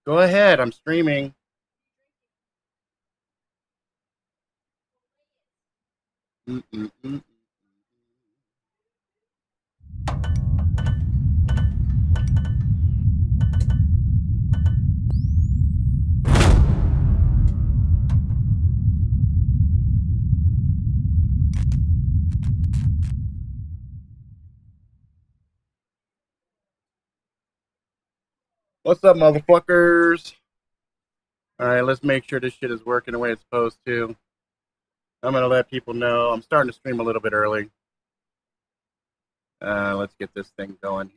Go ahead. I'm streaming. Mm-mm-mm. What's up, motherfuckers? All right, let's make sure this shit is working the way it's supposed to. I'm going to let people know. I'm starting to stream a little bit early. Let's get this thing going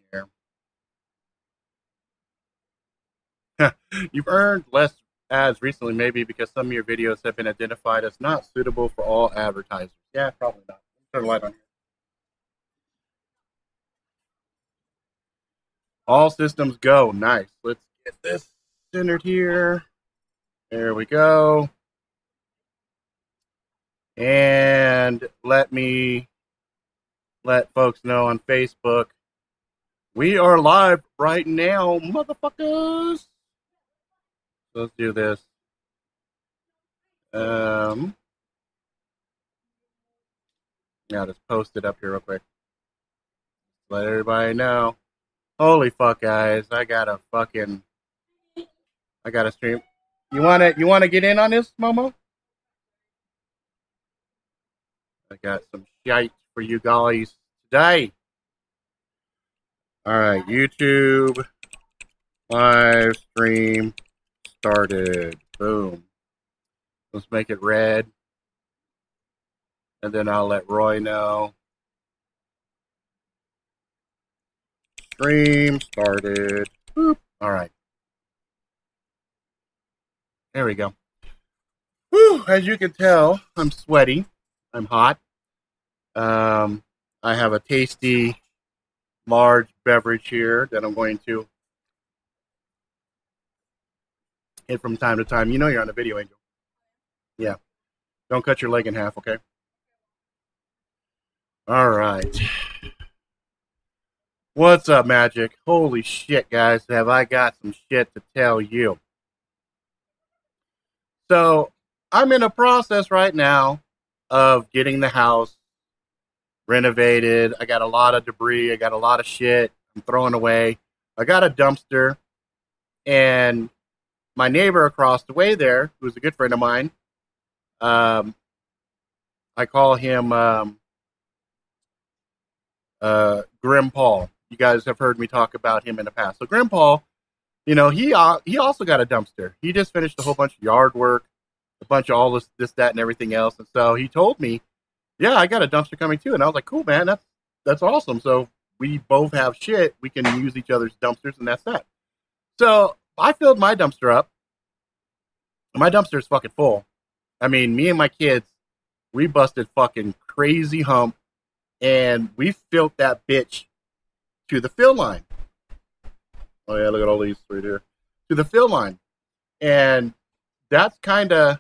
here. You've earned less ads recently, maybe because some of your videos have been identified as not suitable for all advertisers. Yeah, probably not. Turn the light on here. All systems go. Nice. Let's get this centered here. There we go. And let folks know on Facebook. We are live right now, motherfuckers. Let's do this. Yeah, just post it up here real quick. Let everybody know. Holy fuck, guys! I gotta stream. You wanna get in on this, Momo? I got some shite for you guys today. All right, YouTube live stream started. Boom. Let's make it red. And then I'll let Roy know. Stream started. Boop. All right. There we go. Whew, as you can tell, I'm sweaty. I'm hot. I have a tasty, large beverage here that I'm going to hit from time to time. You know you're on the video, Angel. Yeah. Don't cut your leg in half, okay? All right. What's up, Magic? Holy shit, guys. Have I got some shit to tell you. So, I'm in a process right now of getting the house renovated. I got a lot of debris. I got a lot of shit I'm throwing away. I got a dumpster. And my neighbor across the way there, who's a good friend of mine, I call him Grim Paul. You guys have heard me talk about him in the past. So Grim Paul, you know, he also got a dumpster. He just finished a whole bunch of yard work, a bunch of all this, that, and everything else. And so he told me, yeah, I got a dumpster coming too. And I was like, cool, man, that's awesome. So we both have shit. We can use each other's dumpsters, and that's that. So I filled my dumpster up. My dumpster is fucking full. I mean, me and my kids, we busted fucking crazy hump, and we filled that bitch to the fill line. Oh yeah, look at all these right here. To the fill line. And that's kind of,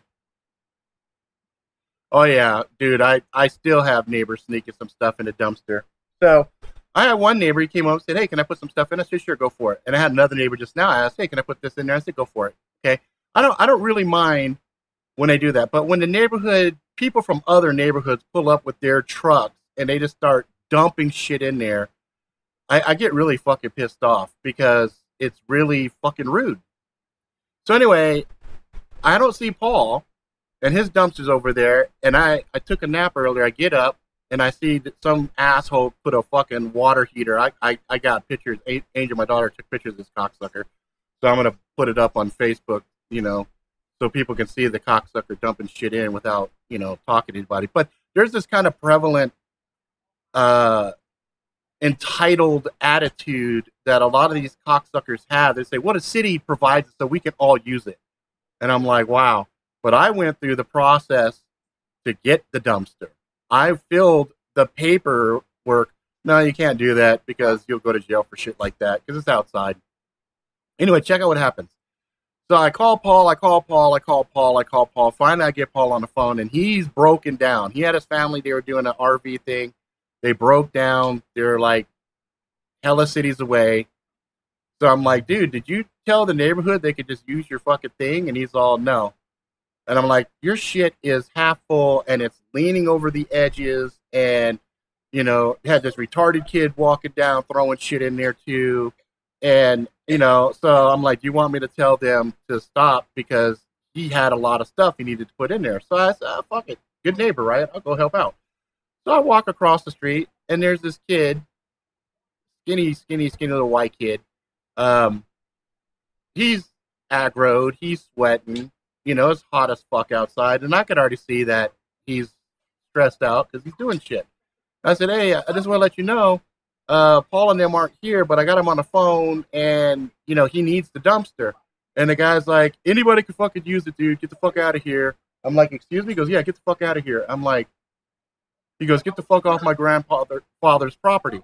oh yeah, dude, I still have neighbors sneaking some stuff in the dumpster. So I had one neighbor, he came up and said, hey, can I put some stuff in? I said, sure, go for it. And I had another neighbor just now ask, hey, can I put this in there? I said, go for it. Okay. I don't really mind when they do that. But when the neighborhood, people from other neighborhoods pull up with their trucks and they just start dumping shit in there, I get really fucking pissed off because it's really fucking rude. So anyway, I don't see Paul, and his dumpster's over there, and I took a nap earlier. I get up, and I see that some asshole put a fucking water heater. I got pictures. Angel, my daughter, took pictures of this cocksucker. So I'm going to put it up on Facebook, you know, so people can see the cocksucker dumping shit in without, you know, talking to anybody. But there's this kind of prevalent entitled attitude that a lot of these cocksuckers have. They say, what a city provides so we can all use it. And I'm like, wow. But I went through the process to get the dumpster. I filled the paperwork. No, you can't do that because you'll go to jail for shit like that because it's outside. Anyway, check out what happens. So I call Paul. Finally, I get Paul on the phone, and he's broken down. He had his family. They were doing an RV thing. They broke down. They're like hella cities away. So I'm like, dude, did you tell the neighborhood they could just use your fucking thing? And he's all, no. And I'm like, your shit is half full and it's leaning over the edges. And, you know, had this retarded kid walking down, throwing shit in there too. And, you know, so I'm like, you want me to tell them to stop because he had a lot of stuff he needed to put in there. So I said, oh, fuck it. Good neighbor, right? I'll go help out. So I walk across the street and there's this kid, skinny little white kid. He's aggroed, he's sweating, you know, it's hot as fuck outside, and I could already see that he's stressed out because he's doing shit. I said, hey, I just want to let you know, Paul and them aren't here, but I got him on the phone, and, you know, he needs the dumpster. And the guy's like, anybody can fucking use it, dude. Get the fuck out of here. I'm like, excuse me? He goes, yeah, get the fuck out of here. I'm like, he goes, get the fuck off my grandfather's property.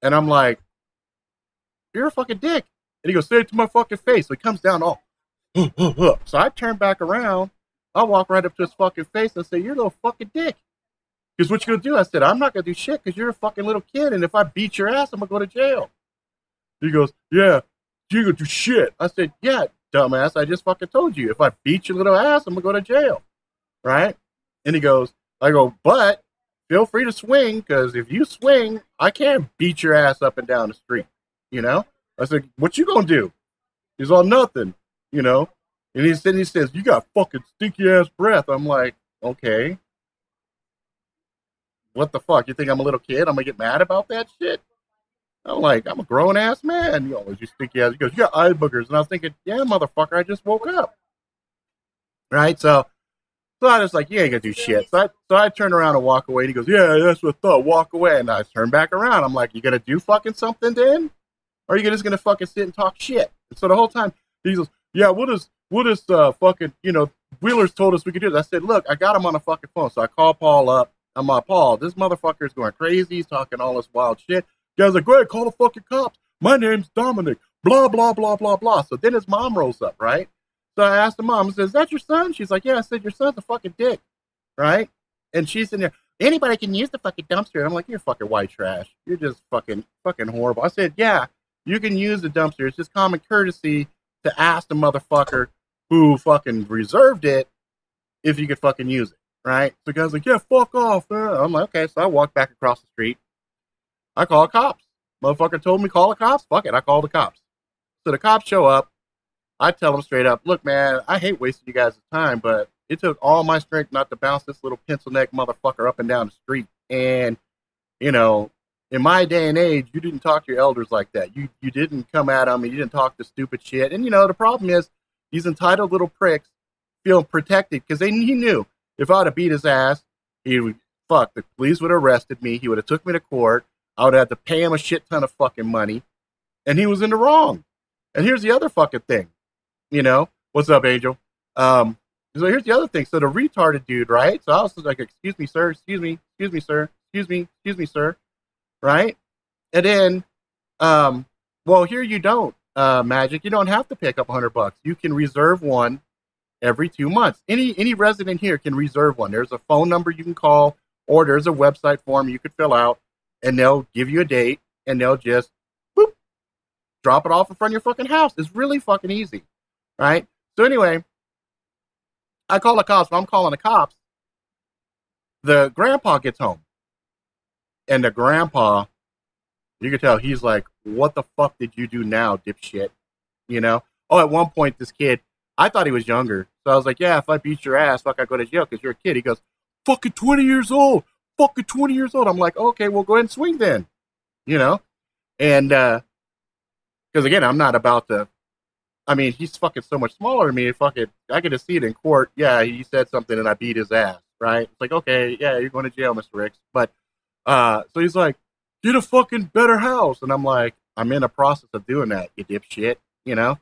And I'm like, you're a fucking dick. And he goes, say it to my fucking face. So he comes down all, so I turn back around. I walk right up to his fucking face and say, you're a little fucking dick. Because what you gonna do? I said, I'm not gonna do shit because you're a fucking little kid. And if I beat your ass, I'm gonna go to jail. He goes, yeah, you're gonna do shit. I said, yeah, dumbass. I just fucking told you. If I beat your little ass, I'm gonna go to jail. Right? And he goes, I go, but feel free to swing because if you swing, I can't beat your ass up and down the street. You know? I said, what you gonna do? He's all nothing, you know? And he says, you got fucking stinky ass breath. I'm like, okay. What the fuck? You think I'm a little kid? I'm gonna get mad about that shit? I'm like, I'm a grown ass man. You know, you stinky ass. He goes, you got eye boogers. And I was thinking, yeah, motherfucker, I just woke up. Right? So I was like, yeah, you gotta do shit. So I turned around and walk away. And he goes, yeah, that's what I thought. Walk away. And I turned back around. I'm like, you gonna do fucking something then? Or are you just gonna fucking sit and talk shit? And so the whole time he goes, yeah, what is fucking, you know, Wheeler's told us we could do this. I said, look, I got him on the fucking phone. So I call Paul up. I'm like, Paul, this motherfucker is going crazy. He's talking all this wild shit. The guy's like, go ahead, call the fucking cops. My name's Dominic. Blah, blah, blah, blah, blah. So then his mom rolls up, right? So I asked the mom, I said, is that your son? She's like, yeah. I said, your son's a fucking dick, right? And she's in there, anybody can use the fucking dumpster. I'm like, you're fucking white trash. You're just fucking horrible. I said, yeah, you can use the dumpster. It's just common courtesy to ask the motherfucker who fucking reserved it if you could fucking use it, right? So the guy's like, yeah, fuck off. I'm like, okay. So I walk back across the street. I call cops. Motherfucker told me call the cops. Fuck it. I call the cops. So the cops show up. I tell them straight up, look, man, I hate wasting you guys' time, but it took all my strength not to bounce this little pencil neck motherfucker up and down the street. And, you know, in my day and age, you didn't talk to your elders like that. You didn't come at them and you didn't talk to stupid shit. And, you know, the problem is these entitled little pricks feel protected because he knew if I would have beat his ass, the police would have arrested me. He would have took me to court. I would have to pay him a shit ton of fucking money. And he was in the wrong. And here's the other fucking thing. You know, what's up, Angel? So here's the other thing. So the retarded dude, right? So I was like, excuse me, sir. Excuse me, sir. Excuse me, sir. Right? And then, well, here you don't, Magic. You don't have to pick up $100. You can reserve one every 2 months. Any resident here can reserve one. There's a phone number you can call, or there's a website form you could fill out, and they'll give you a date, and they'll just, boop, drop it off in front of your fucking house. It's really fucking easy. Right? So anyway, I call the cops. When I'm calling the cops, the grandpa gets home. And the grandpa, you can tell he's like, what the fuck did you do now, dipshit? You know? Oh, at one point, this kid, I thought he was younger. So I was like, yeah, if I beat your ass, fuck, I go to jail because you're a kid. He goes, fucking 20 years old. Fucking 20 years old. I'm like, okay, well, go ahead and swing then. You know? And, because again, I'm not about to, I mean, he's fucking so much smaller than me. Fucking, I could just see it in court. Yeah, he said something and I beat his ass, right? It's like, okay, yeah, you're going to jail, Mr. Ricks. But, so he's like, get a fucking better house. And I'm like, I'm in the process of doing that, you dipshit, you know?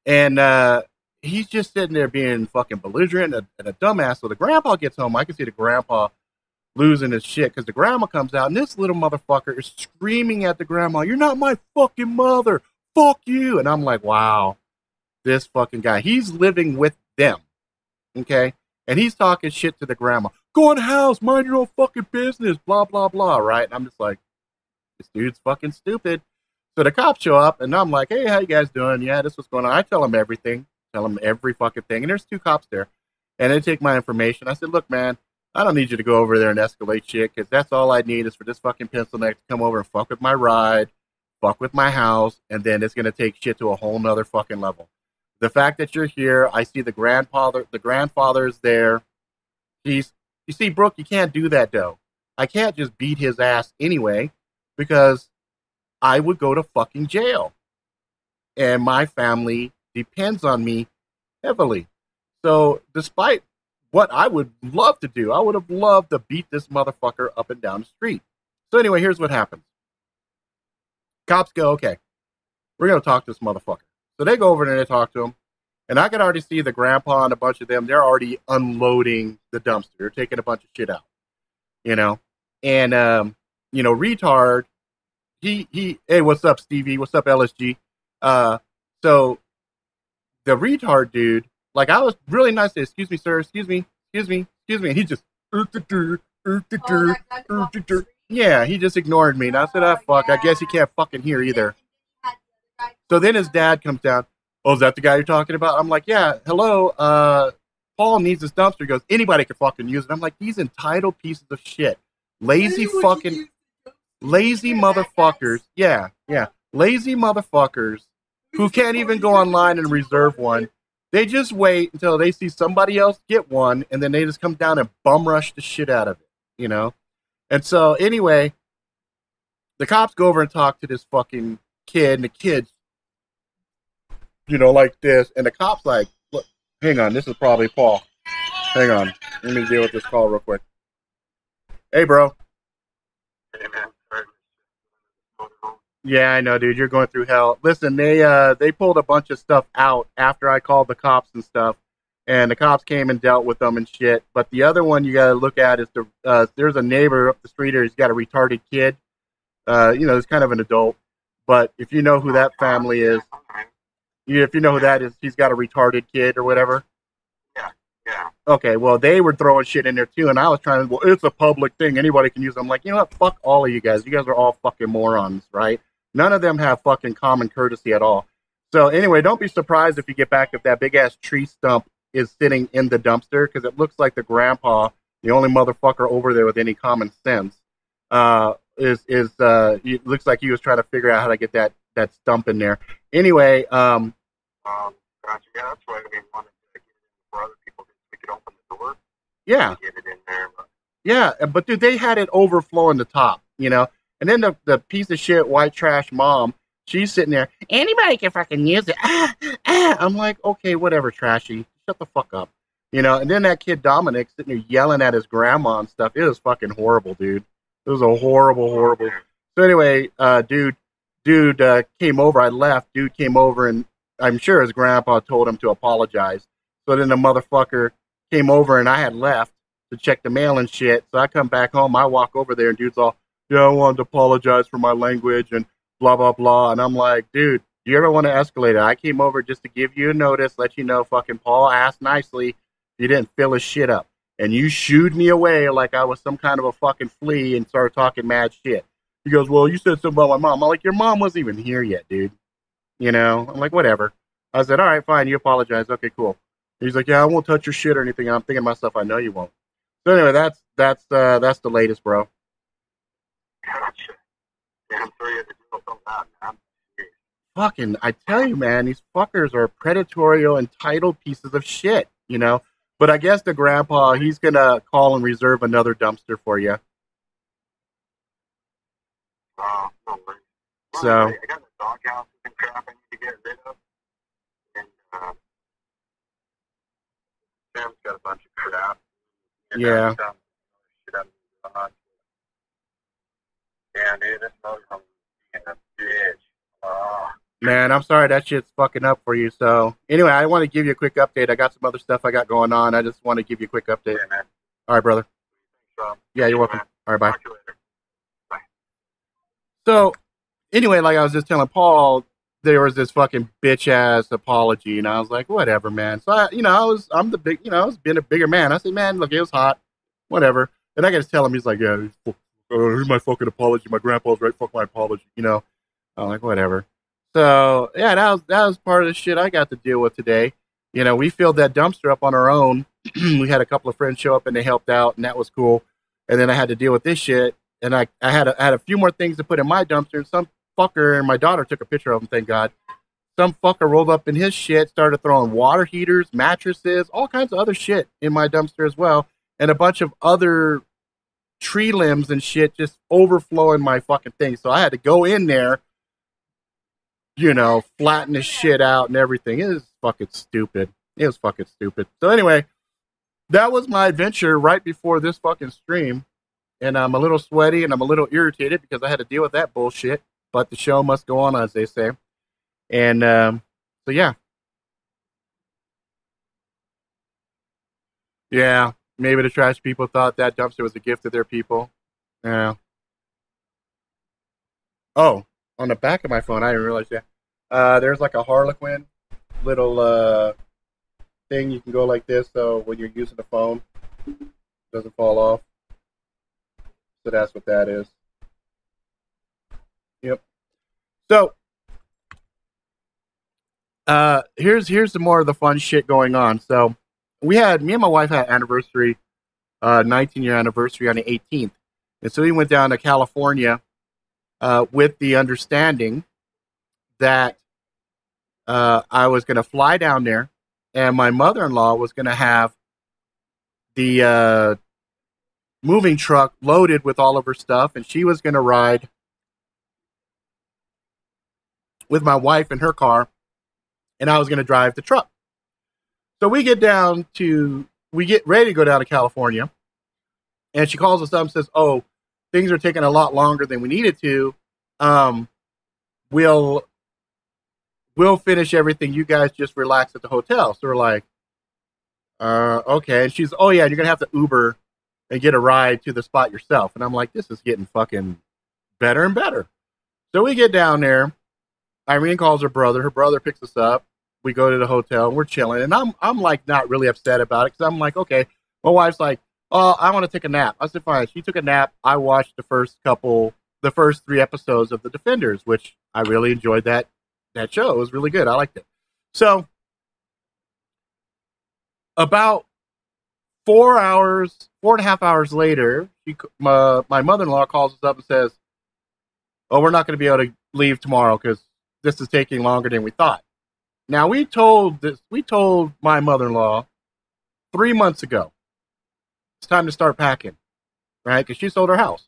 And, he's just sitting there being fucking belligerent and a dumbass. So the grandpa gets home. I can see the grandpa losing his shit because the grandma comes out and this little motherfucker is screaming at the grandma, you're not my fucking mother. Fuck you. And I'm like, wow. This fucking guy, he's living with them, okay? And he's talking shit to the grandma. Go in the house, mind your own fucking business, blah, blah, blah, right? And I'm just like, this dude's fucking stupid. So the cops show up, and I'm like, hey, how you guys doing? Yeah, this was going on. I tell them everything, tell them every fucking thing. And there's 2 cops there. And they take my information. I said, look, man, I don't need you to go over there and escalate shit, because that's all I need is for this fucking pencil neck to come over and fuck with my ride, fuck with my house, and then it's going to take shit to a whole nother fucking level. The fact that you're here, I see the grandfather's there. You see, Brooke, you can't do that, though. I can't just beat his ass anyway, because I would go to fucking jail. And my family depends on me heavily. So despite what I would love to do, I would have loved to beat this motherfucker up and down the street. So anyway, here's what happens. Cops go, okay, we're going to talk to this motherfucker. So they go over there and they talk to him. And I can already see the grandpa and a bunch of them, they're already unloading the dumpster. They're taking a bunch of shit out, you know. And, retard, hey, what's up, Stevie? What's up, LSG? So the retard dude, like, I was really nice to, excuse me, sir, excuse me. And he just, yeah, he just ignored me. And I said, fuck, I guess he can't fucking hear either. So then his dad comes down. Oh, is that the guy you're talking about? I'm like, yeah, hello, Paul needs this dumpster. He goes, anybody can fucking use it. I'm like, these entitled pieces of shit. Lazy motherfuckers. Yeah. Lazy motherfuckers who can't even go online and reserve one. They just wait until they see somebody else get one, and then they just come down and bum rush the shit out of it, you know? And so, anyway, the cops go over and talk to this fucking kid, and the kid's, like this, and the cop's like, look, hang on, this is probably Paul. Hang on, let me deal with this call real quick. Hey, bro. Hey, man. Yeah, I know, dude. You're going through hell. Listen, they pulled a bunch of stuff out after I called the cops and stuff, and the cops came and dealt with them and shit. But the other one you got to look at is there's a neighbor up the street here. He's got a retarded kid. He's kind of an adult. But if you know who that family is, if you know who that is, he's got a retarded kid or whatever. Yeah. Okay, well, they were throwing shit in there too, and I was trying to, it's a public thing. Anybody can use it. I'm like, you know what? Fuck all of you guys. You guys are all fucking morons, right? None of them have fucking common courtesy at all. So anyway, don't be surprised if you get back if that big-ass tree stump is sitting in the dumpster, because it looks like the grandpa, the only motherfucker over there with any common sense, it looks like he was trying to figure out how to get that stump in there. Anyway, gotcha. Yeah, that's why we wanted to get it in for other people, so we could open the door. Yeah. Get it in there. Yeah, but dude, they had it overflowing the top, And then the piece of shit white trash mom, she's sitting there, anybody can fucking use it. I'm like, okay, whatever, trashy. Shut the fuck up. And then that kid Dominic sitting there yelling at his grandma and stuff. It was fucking horrible, dude. It was a horrible. So anyway, dude came over. I left. Dude came over, and I'm sure his grandpa told him to apologize. So then the motherfucker came over, and I had left to check the mail and shit. So I come back home. I walk over there, and dude's all, yeah, I wanted to apologize for my language and blah, blah, blah. And I'm like, dude, do you ever want to escalate it? I came over just to give you a notice, let you know fucking Paul asked nicely. You didn't fill his shit up. And you shooed me away like I was some kind of a fucking flea and started talking mad shit. He goes, well, you said something about my mom. I'm like, your mom wasn't even here yet, dude. I'm like, whatever. I said, all right, fine. You apologize. Okay, cool. He's like, yeah, I won't touch your shit or anything. And I'm thinking to myself, I know you won't. So anyway, that's the latest, bro. Gotcha. Yeah, I'm sorry you had to deal with that, man. Fucking, I tell you, man, these fuckers are predatory, entitled pieces of shit, But I guess the grandpa, he's going to call and reserve another dumpster for you. No worries. Well, So, I got the doghouse and crap I need to get rid of. And Sam's got a bunch of crap. And yeah. Shit out of the dog. Yeah, dude, this motorhome is being a bitch. Man, I'm sorry that shit's fucking up for you. So, anyway, I want to give you a quick update. I got some other stuff I got going on. I just want to give you a quick update. Yeah, man. All right, brother. So, Yeah, you're welcome. Man. All right, bye. Talk to you later. Bye. So, anyway, like I was just telling Paul, there was this fucking bitch-ass apology, and I was like, whatever, man. So, I'm the big, I was being a bigger man. I said, man, look, it was hot. Whatever. And I got to tell him, he's like, yeah, here's my fucking apology. My grandpa's right, fuck my apology, I'm like, whatever. So yeah, that was part of the shit I got to deal with today. We filled that dumpster up on our own. We had a couple of friends show up and they helped out, and that was cool. And then I had to deal with this shit, and I had a few more things to put in my dumpster. And some fucker, and my daughter took a picture of him, thank God. Some fucker rolled up in his shit, started throwing water heaters, mattresses, all kinds of other shit in my dumpster as well, and a bunch of other tree limbs and shit just overflowing my fucking thing. So I had to go in there, flatten this shit out and everything. It was fucking stupid. It was fucking stupid. So anyway, that was my adventure right before this fucking stream. And I'm a little sweaty and I'm a little irritated because I had to deal with that bullshit. But the show must go on, as they say. And so, yeah. Yeah, maybe the trash people thought that dumpster was a gift to their people. Yeah. Oh, on the back of my phone, I didn't realize that. There's like a Harlequin little thing. You can go like this, so when you're using the phone, it doesn't fall off. So that's what that is. Yep. So here's the more of the fun shit going on. So me and my wife had anniversary, 19-year anniversary on the 18th, and so we went down to California with the understanding that I was going to fly down there, and my mother-in-law was going to have the moving truck loaded with all of her stuff, and she was going to ride with my wife in her car, and I was going to drive the truck. So we get ready to go down to California, and she calls us up and says, "Oh, things are taking a lot longer than we needed to. We'll finish everything. You guys just relax at the hotel." So we're like, okay. And she's, "Oh yeah, you're gonna have to Uber and get a ride to the spot yourself." And I'm like, this is getting fucking better and better. So we get down there. Irene calls her brother. Her brother picks us up. We go to the hotel and we're chilling. And I'm like not really upset about it because I'm like, okay. My wife's like, "Oh, I want to take a nap." I said, fine. She took a nap. I watched the first 3 episodes of The Defenders, which I really enjoyed that show. It was really good. I liked it. So about 4.5 hours later, my mother-in-law calls us up and says, "Oh, we're not going to be able to leave tomorrow because this is taking longer than we thought." Now we told my mother-in-law 3 months ago, it's time to start packing, right? Because she sold her house.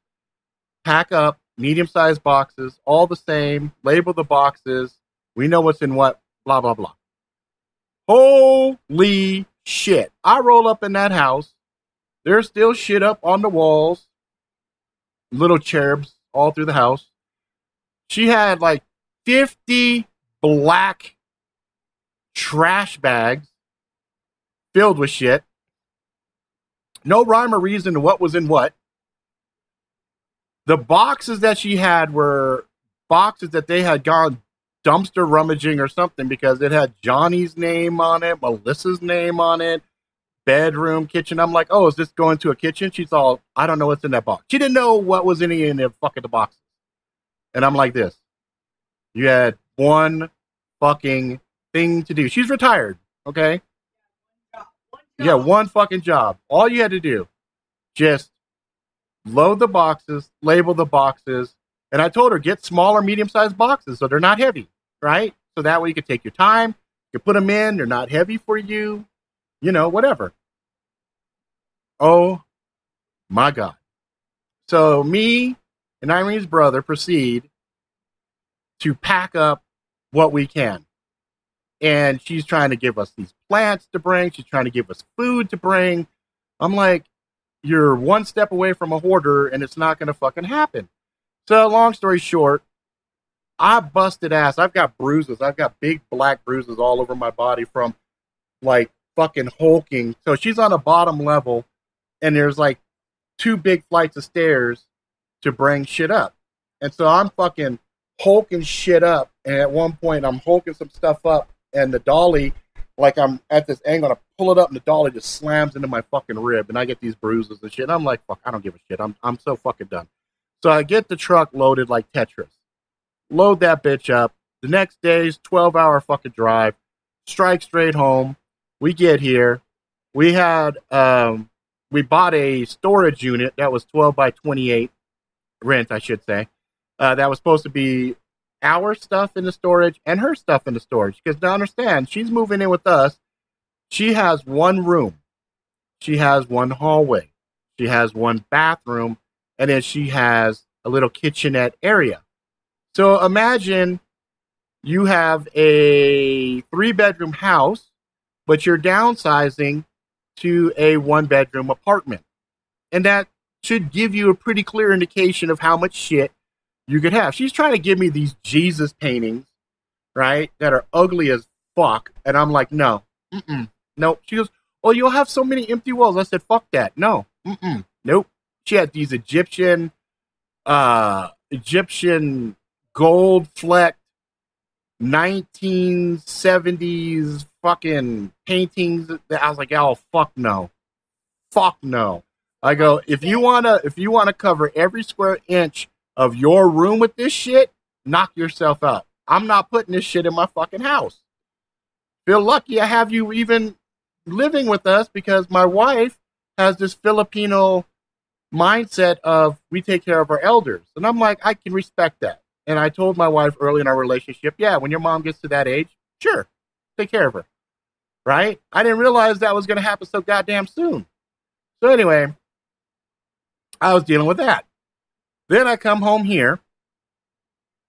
Pack up medium-sized boxes, all the same, label the boxes. We know what's in what, blah, blah, blah. Holy shit. I roll up in that house. There's still shit up on the walls. Little cherubs all through the house. She had like 50 black trash bags filled with shit. No rhyme or reason to what was in what. The boxes that she had were boxes that they had gone dumpster rummaging or something because it had Johnny's name on it, Melissa's name on it, bedroom, kitchen. I'm like, "Oh, is this going to a kitchen?" She's all, "I don't know what's in that box." She didn't know what was in the fucking the boxes. And I'm like this. You had one fucking thing to do. She's retired, okay? Yeah, one fucking job. All you had to do, just load the boxes, label the boxes, and I told her, get smaller, medium-sized boxes so they're not heavy, right? So that way you can take your time, you put them in, they're not heavy for you, whatever. Oh, my God. So me and Irene's brother proceed to pack up what we can. And she's trying to give us these plants to bring. She's trying to give us food to bring. I'm like, you're one step away from a hoarder, and it's not going to fucking happen. So long story short, I busted ass. I've got bruises. I've got big black bruises all over my body from, like, fucking hulking. So she's on the bottom level, and there's, like, 2 big flights of stairs to bring shit up. And so I'm fucking hulking shit up, and at one point I'm hulking some stuff up, and the dolly, like I'm at this angle, and I pull it up, and the dolly just slams into my fucking rib, and I get these bruises and shit. And I'm like, fuck, I don't give a shit. I'm so fucking done. So I get the truck loaded like Tetris. load that bitch up. The next day's 12-hour fucking drive. Strike straight home. We get here. We had we bought a storage unit that was 12 by 28 rent, I should say. That was supposed to be our stuff in the storage and her stuff in the storage. Because now understand, she's moving in with us. She has one room. She has one hallway. She has one bathroom. And then she has a little kitchenette area. So imagine you have a 3-bedroom house, but you're downsizing to a 1-bedroom apartment. And that should give you a pretty clear indication of how much shit you could have. She's trying to give me these Jesus paintings, right, that are ugly as fuck. And I'm like, no, nope. She goes, oh, you'll have so many empty walls. I said, fuck that. No, nope. She had these Egyptian gold flecked 1970s fucking paintings. I was like, oh, fuck no. Fuck no. I go, if you wanna cover every square inch of your room with this shit, knock yourself out. I'm not putting this shit in my fucking house. Feel lucky I have you even living with us, because my wife has this Filipino mindset of we take care of our elders. And I'm like, I can respect that. And I told my wife early in our relationship, yeah, when your mom gets to that age, sure, take care of her. Right? I didn't realize that was going to happen so goddamn soon. So anyway, I was dealing with that. Then I come home here.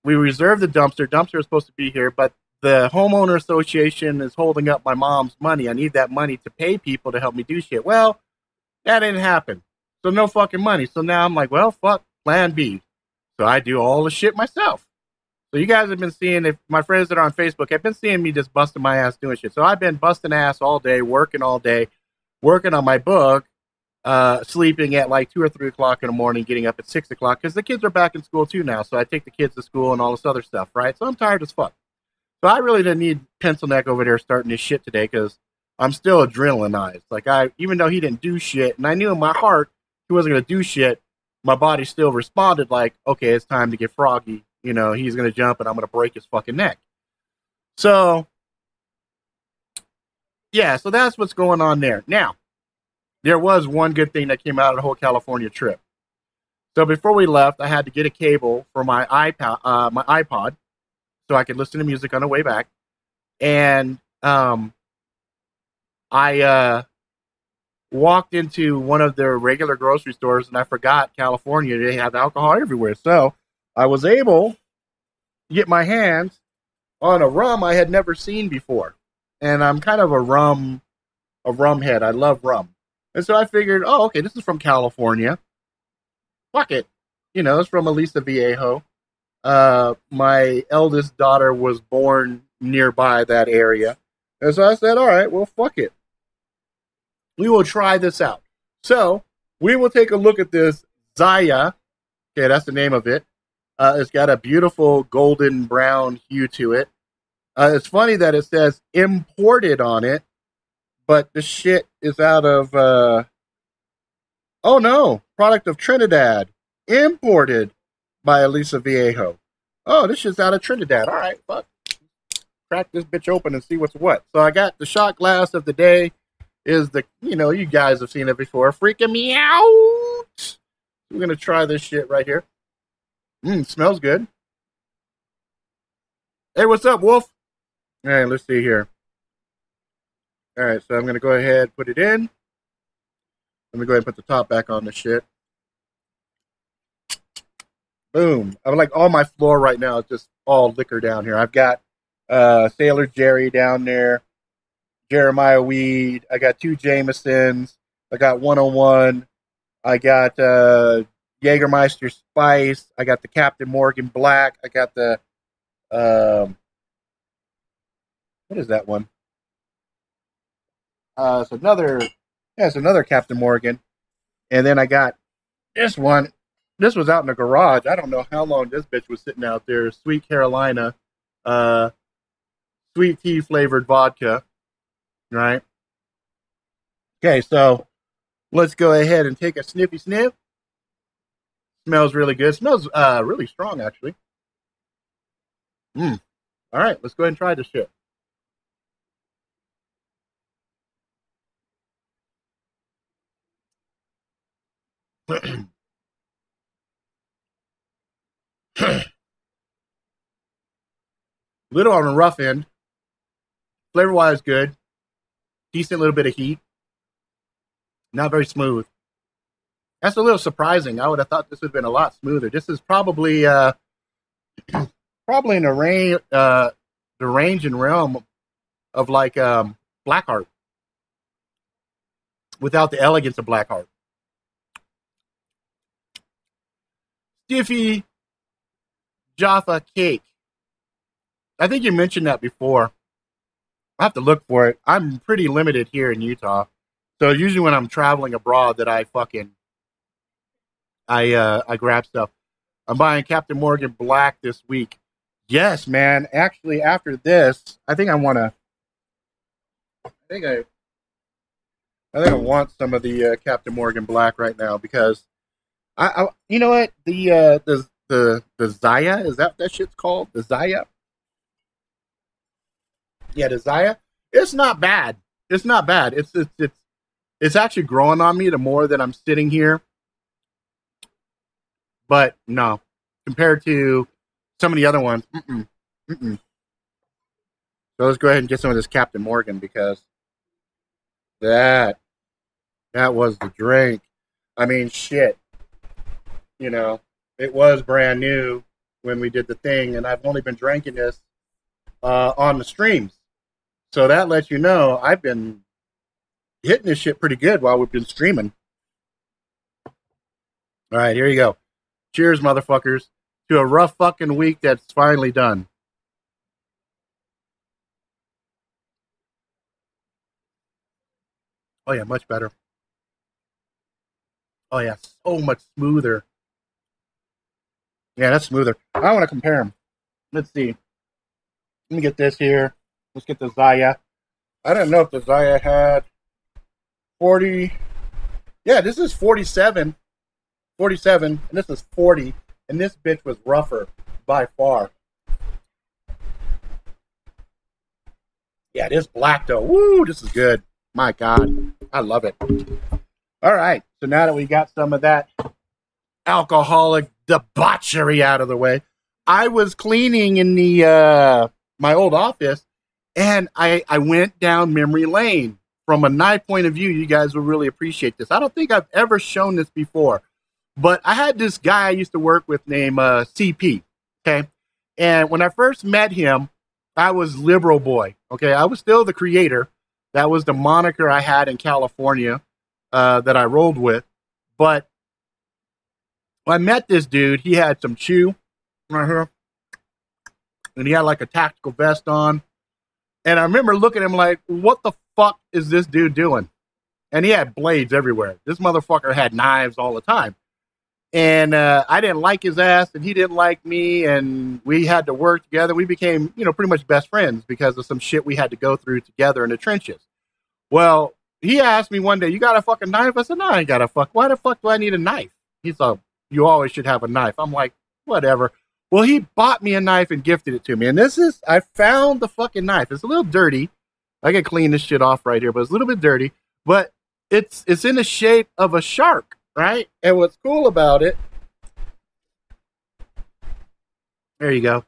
We reserved the dumpster. Dumpster is supposed to be here, but the homeowner association is holding up my mom's money. I need that money to pay people to help me do shit. Well, that didn't happen. So no fucking money. So now I'm like, well, fuck, plan B. So I do all the shit myself. So you guys have been seeing, if my friends that are on Facebook have been seeing me just busting my ass doing shit. So I've been busting ass all day, working on my book, sleeping at like 2 or 3 o'clock in the morning, getting up at 6 o'clock, because the kids are back in school too now. So I take the kids to school and all this other stuff, right? So I'm tired as fuck. So I really didn't need Pencil Neck over there starting this shit today, because I'm still adrenalinized. Like, even though he didn't do shit, and I knew in my heart he wasn't going to do shit, my body still responded like, okay, it's time to get froggy. You know, he's going to jump and I'm going to break his fucking neck. So, yeah, so that's what's going on there. Now, there was one good thing that came out of the whole California trip. So before we left, I had to get a cable for my iPod, so I could listen to music on the way back. And I walked into one of their regular grocery stores, and I forgot California, they have alcohol everywhere. So I was able to get my hands on a rum I had never seen before. And I'm kind of a rum head. I love rum. And so I figured, oh, okay, this is from California. Fuck it. You know, it's from Elisa Viejo. My eldest daughter was born nearby that area. And so I said, all right, well, fuck it. We will try this out. So we will take a look at this Zaya. Okay, that's the name of it. It's got a beautiful golden brown hue to it. It's funny that it says imported on it, but the shit is out of, oh no, product of Trinidad. Imported by Elisa Viejo. Oh, this shit's out of Trinidad. All right, fuck. Crack this bitch open and see what's what. So I got the shot glass of the day. Is the, you know, you guys have seen it before. Freaking me out. We're going to try this shit right here. Smells good. Hey, what's up, Wolf? All right, let's see here. All right, so I'm going to go ahead, put it in. Let me go ahead and put the top back on this shit. Boom. I'm like, all my floor right now is just all liquor down here. I've got Sailor Jerry down there. Jeremiah Weed. I got 2 Jamesons. I got 101. I got Jägermeister Spice. I got the Captain Morgan Black. I got the what is that one? It's another Captain Morgan. And then I got this one. This was out in the garage. I don't know how long this bitch was sitting out there. Sweet Carolina, sweet tea flavored vodka. Right. Okay, so let's go ahead and take a sniffy sniff. Smells really good. Smells really strong, actually. All right, let's go ahead and try this shit. Little on the rough end. Flavor wise, good. Decent little bit of heat. Not very smooth. That's a little surprising. I would have thought this would have been a lot smoother. This is probably probably in the range and realm of like Blackheart without the elegance of Blackheart. Stiffy Jaffa cake. I think you mentioned that before. I have to look for it. I'm pretty limited here in Utah. So usually when I'm traveling abroad that I grab stuff. I'm buying Captain Morgan Black this week. Yes, man. Actually, after this, I think I want some of the Captain Morgan Black right now because I you know what the Zaya, is that shit's called, the Zaya? Yeah, the Zaya. It's not bad. It's not bad. It's actually growing on me the more that I'm sitting here. But no, compared to some of the other ones, So let's go ahead and get some of this Captain Morgan because that was the drink. I mean, shit. You know, it was brand new when we did the thing, and I've only been drinking this on the streams. So that lets you know I've been hitting this shit pretty good while we've been streaming. All right, here you go. Cheers, motherfuckers, to a rough fucking week that's finally done. Oh, yeah, much better. Oh, yeah, so much smoother. Yeah, that's smoother. I want to compare them. Let's see. Let me get this here. Let's get the Zaya. I don't know if the Zaya had 40. Yeah, this is 47. 47, and this is 40. And this bitch was rougher by far. Yeah, this black, though. Woo, this is good. My God. I love it. All right. So now that we got some of that alcoholic debauchery out of the way, I was cleaning in the my old office, and I went down memory lane. From a knife point of view, you guys will really appreciate this. I don't think I've ever shown this before, but I had this guy I used to work with named CP, okay? And when I first met him, I was Liberal Boy, okay? I was still the creator. That was the moniker I had in California that I rolled with. But when I met this dude, he had some chew right here, and he had like a tactical vest on. And I remember looking at him like, what the fuck is this dude doing? And he had blades everywhere. This motherfucker had knives all the time. And I didn't like his ass, and he didn't like me, and we had to work together. We became, pretty much best friends because of some shit we had to go through together in the trenches. Well, he asked me one day, you got a fucking knife? I said, no, I ain't got a fuck. Why the fuck do I need a knife? He's like, you always should have a knife. I'm like, whatever. Well, he bought me a knife and gifted it to me. And I found the fucking knife. It's a little dirty. I can clean this shit off right here, but it's a little bit dirty. But it's in the shape of a shark, right? And what's cool about it, there you go.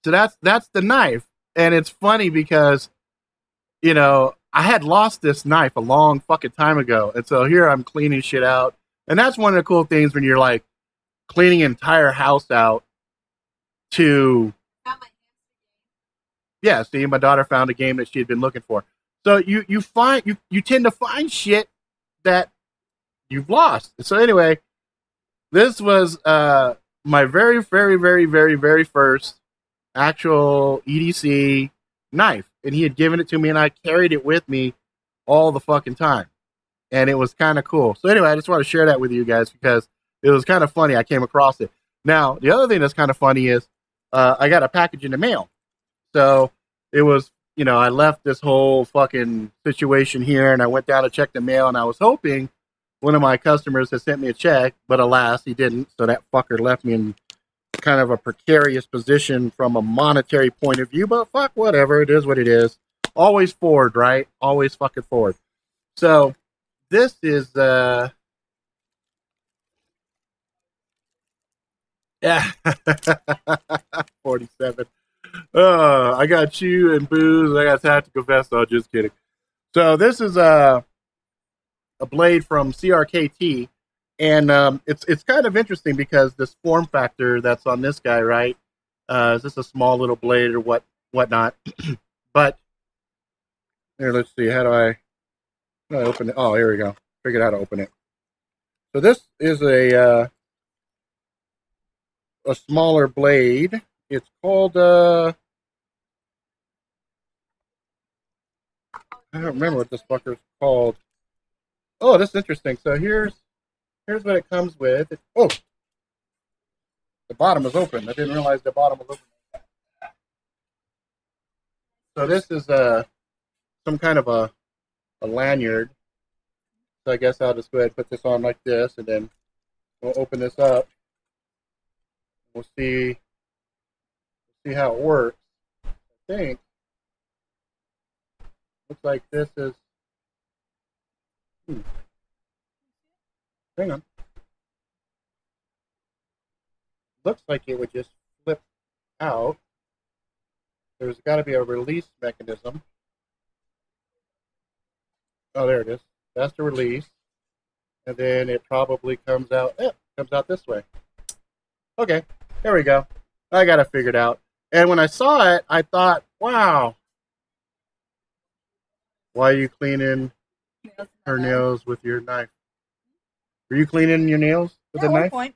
So that's the knife. And it's funny because, I had lost this knife a long fucking time ago. And so here I'm cleaning shit out. And that's one of the cool things when you're like cleaning an entire house out to, yeah, see, my daughter found a game that she had been looking for. So you tend to find shit that you've lost. So anyway, this was my very, very, very, very, very first actual EDC knife. And he had given it to me, and I carried it with me all the fucking time. And it was kind of cool. So anyway, I just want to share that with you guys because it was kind of funny. I came across it. Now, the other thing that's kind of funny is I got a package in the mail. So it was, I left this whole fucking situation here, and I went down to check the mail, and I was hoping one of my customers had sent me a check, but alas, he didn't. So that fucker left me in kind of a precarious position from a monetary point of view, but fuck, whatever. It is what it is. Always forward, right? Always fucking forward. So this is yeah 47. I got you and booze. I got tactical vest. Oh, just kidding. So this is a blade from CRKT, and it's kind of interesting because this form factor that's on this guy, right? Is this a small little blade or whatnot? But here, let's see. How do I open it? Oh, here we go. Figured out how to open it. So this is a smaller blade. It's called I don't remember what this fucker's called. Oh, this is interesting. So here's what it comes with. Oh, the bottom is open. I didn't realize the bottom was open. So this is some kind of a lanyard. So I guess I'll just go ahead and put this on like this, and then we'll open this up. We'll see how it works. I think looks like this is. Hang on. Looks like it would just flip out. There's got to be a release mechanism. Oh, there it is. That's the release, and then it probably comes out. Comes out this way. Okay, there we go. I got it figured out. And when I saw it, I thought, wow. Why are you cleaning her nails with your knife? Were you cleaning your nails with a knife? Point.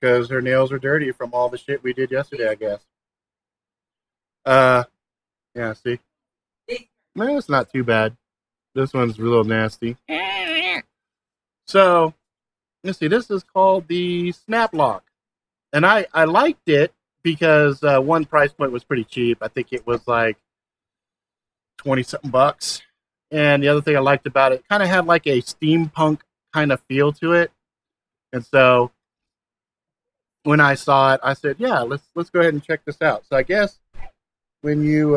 Because her nails are dirty from all the shit we did yesterday, I guess. Yeah, see? No, it's not too bad. This one's a little nasty. So, let's see. This is called the Snap Lock. And I liked it because one price point was pretty cheap. I think it was like 20-something bucks. And the other thing I liked about it kind of had like a steampunk kind of feel to it. And so when I saw it, I said, yeah, let's go ahead and check this out. So I guess when you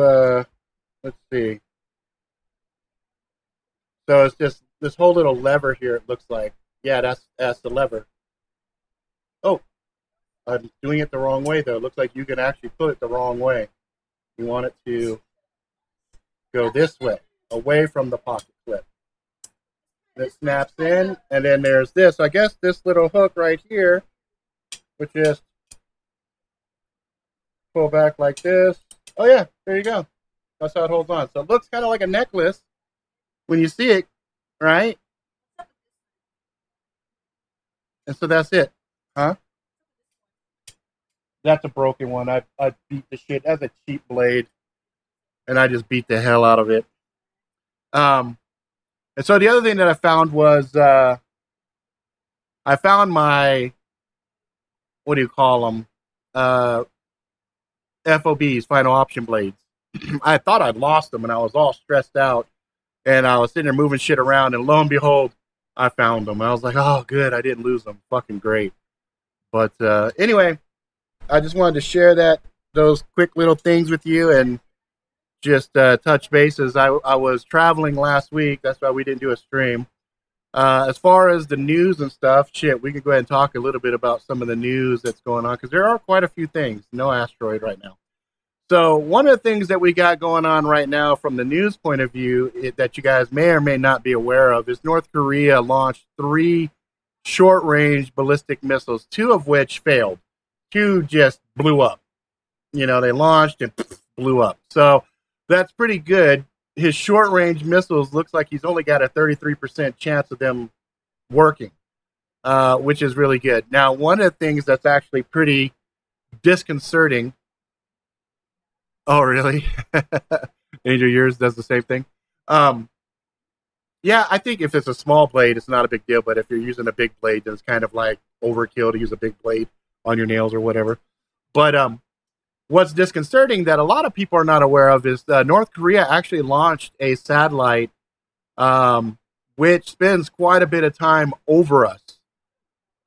let's see. So it's just this whole little lever here, it looks like. Yeah, that's the lever. Oh, I'm doing it the wrong way, though. It looks like you can actually put it the wrong way. You want it to go this way, away from the pocket clip. It snaps in, and then there's this. I guess this little hook right here, which just pull back like this. Oh, yeah, there you go. That's how it holds on. So it looks kind of like a necklace when you see it, right? And so that's it. Huh? That's a broken one. I beat the shit. That's a cheap blade. And I just beat the hell out of it. And so the other thing that I found was I found my, what do you call them? FOBs, final option blades. I thought I'd lost them and I was all stressed out. And I was sitting there moving shit around, and lo and behold, I found them. I was like, oh, good, I didn't lose them. Fucking great. But anyway, I just wanted to share those quick little things with you and just touch bases. I was traveling last week. That's why we didn't do a stream. As far as the news and stuff, shit, we can go ahead and talk a little bit about some of the news that's going on, because there are quite a few things. No asteroid right now. So one of the things that we got going on right now from the news point of view that you guys may or may not be aware of is North Korea launched 3 short-range ballistic missiles, 2 of which failed. 2 just blew up. You know, they launched and blew up. So that's pretty good. His short-range missiles looks like he's only got a 33% chance of them working, which is really good. Now, one of the things that's actually pretty disconcerting. Oh, really? Angel Yours does the same thing. Yeah, I think if it's a small blade, it's not a big deal. But if you're using a big blade, then it's kind of like overkill to use a big blade on your nails or whatever. But what's disconcerting that a lot of people are not aware of is North Korea actually launched a satellite which spends quite a bit of time over us.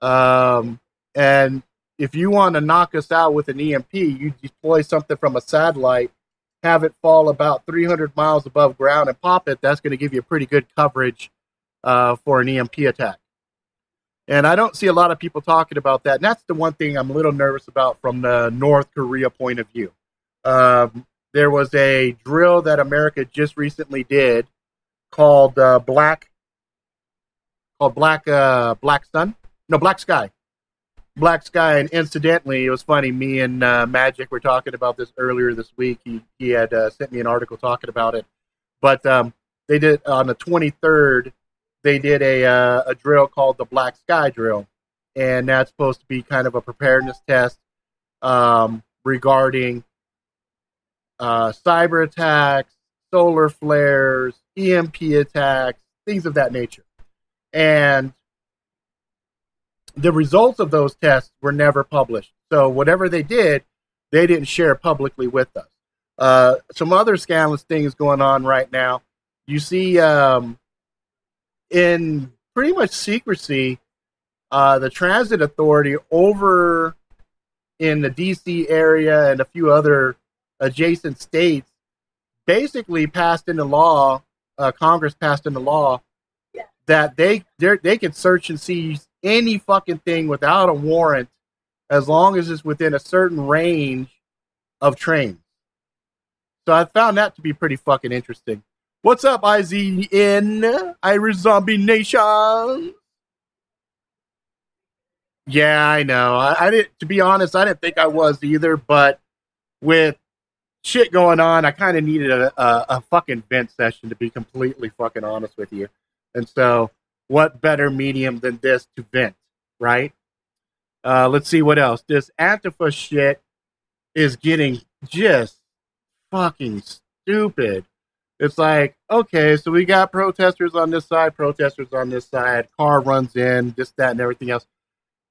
And if you want to knock us out with an EMP, you deploy something from a satellite, have it fall about 300 miles above ground and pop it. That's going to give you pretty good coverage for an EMP attack. And I don't see a lot of people talking about that. And that's the one thing I'm a little nervous about from the North Korea point of view. There was a drill that America just recently did called Black Sun. No, Black Sky. Black Sky. And incidentally, it was funny. Me and Magic were talking about this earlier this week. He had sent me an article talking about it. But they did on the 23rd. They did a drill called the Black Sky drill, and that's supposed to be kind of a preparedness test regarding cyber attacks, solar flares, EMP attacks, things of that nature. And the results of those tests were never published. So whatever they did, they didn't share publicly with us. Some other scandalous things going on right now. You see in pretty much secrecy, the transit authority over in the D.C. area and a few other adjacent states basically passed into law, Congress passed into law, that they can search and seize any fucking thing without a warrant as long as it's within a certain range of trains. So I found that to be pretty fucking interesting. What's up, IZN? Irish Zombie Nation? Yeah, I know. I didn't, to be honest, I didn't think I was either, but with shit going on, I kind of needed a fucking vent session, to be completely fucking honest with you. And so, what better medium than this to vent, right? Let's see what else. This Antifa shit is getting just fucking stupid. It's like, okay, so we got protesters on this side, car runs in, this, that, and everything else.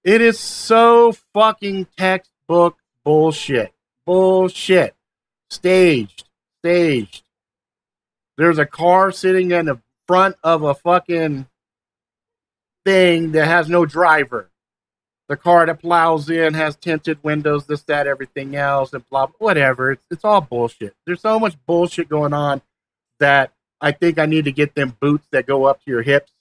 It is so fucking textbook bullshit. Bullshit. Staged. There's a car sitting in the front of a fucking thing that has no driver. The car that plows in has tinted windows, this, that, everything else, and blah, whatever. It's all bullshit. There's so much bullshit going on that I think I need to get them boots that go up to your hips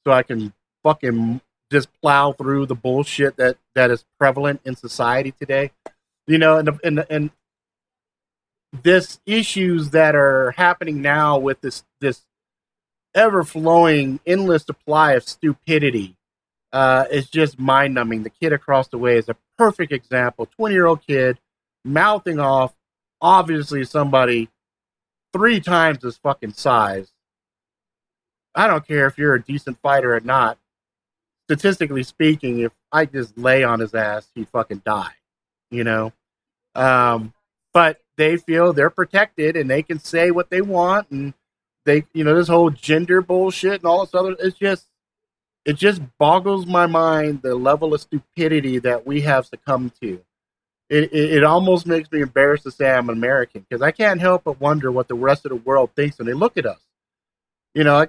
so I can fucking just plow through the bullshit that is prevalent in society today. You know, and this issues that are happening now with this ever-flowing, endless supply of stupidity is just mind-numbing. The kid across the way is a perfect example. 20-year-old kid mouthing off, obviously somebody 3 times his fucking size. I don't care if you're a decent fighter or not. Statistically speaking, if I just lay on his ass, he'd fucking die. You know? But they feel they're protected and they can say what they want, and they, you know, this whole gender bullshit and all this other, it just boggles my mind the level of stupidity that we have succumbed to. It almost makes me embarrassed to say I'm an American, because I can't help but wonder what the rest of the world thinks when they look at us. You know,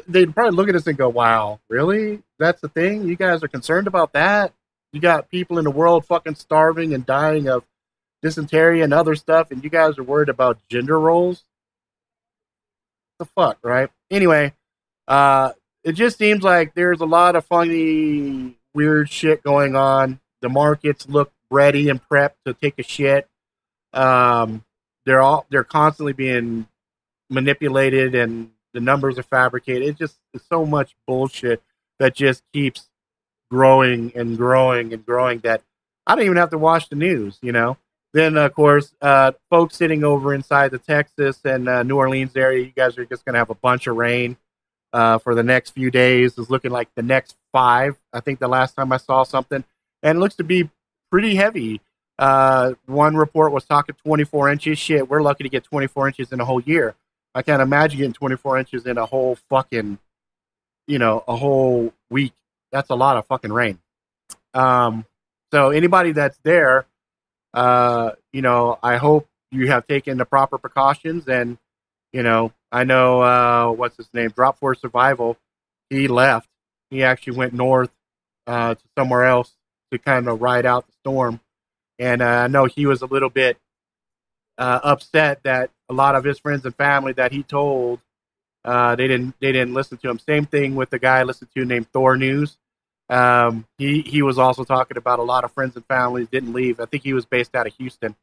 they'd probably look at us and go, wow, really? That's the thing? You guys are concerned about that? You got people in the world fucking starving and dying of dysentery and other stuff, and you guys are worried about gender roles? What the fuck, right? Anyway, it just seems like there's a lot of funny, weird shit going on. The markets look ready and prepped to take a shit. They're constantly being manipulated, and the numbers are fabricated. It's so much bullshit that just keeps growing and growing and growing that I don't even have to watch the news, you know? Then, of course, folks sitting over inside the Texas and New Orleans area, you guys are just going to have a bunch of rain for the next few days. It's looking like the next 5, I think the last time I saw something. And it looks to be pretty heavy. One report was talking 24 inches. Shit, we're lucky to get 24 inches in a whole year. I can't imagine getting 24 inches in a whole fucking, you know, a whole week. That's a lot of fucking rain. So anybody that's there, you know, I hope you have taken the proper precautions. And, you know, I know, what's his name? Drop for Survival. He left. He actually went north to somewhere else to kind of ride out the storm. And I know he was a little bit upset that a lot of his friends and family that he told they didn't listen to him. Same thing with the guy I listened to named Thor News. He was also talking about a lot of friends and family didn't leave. I think he was based out of Houston.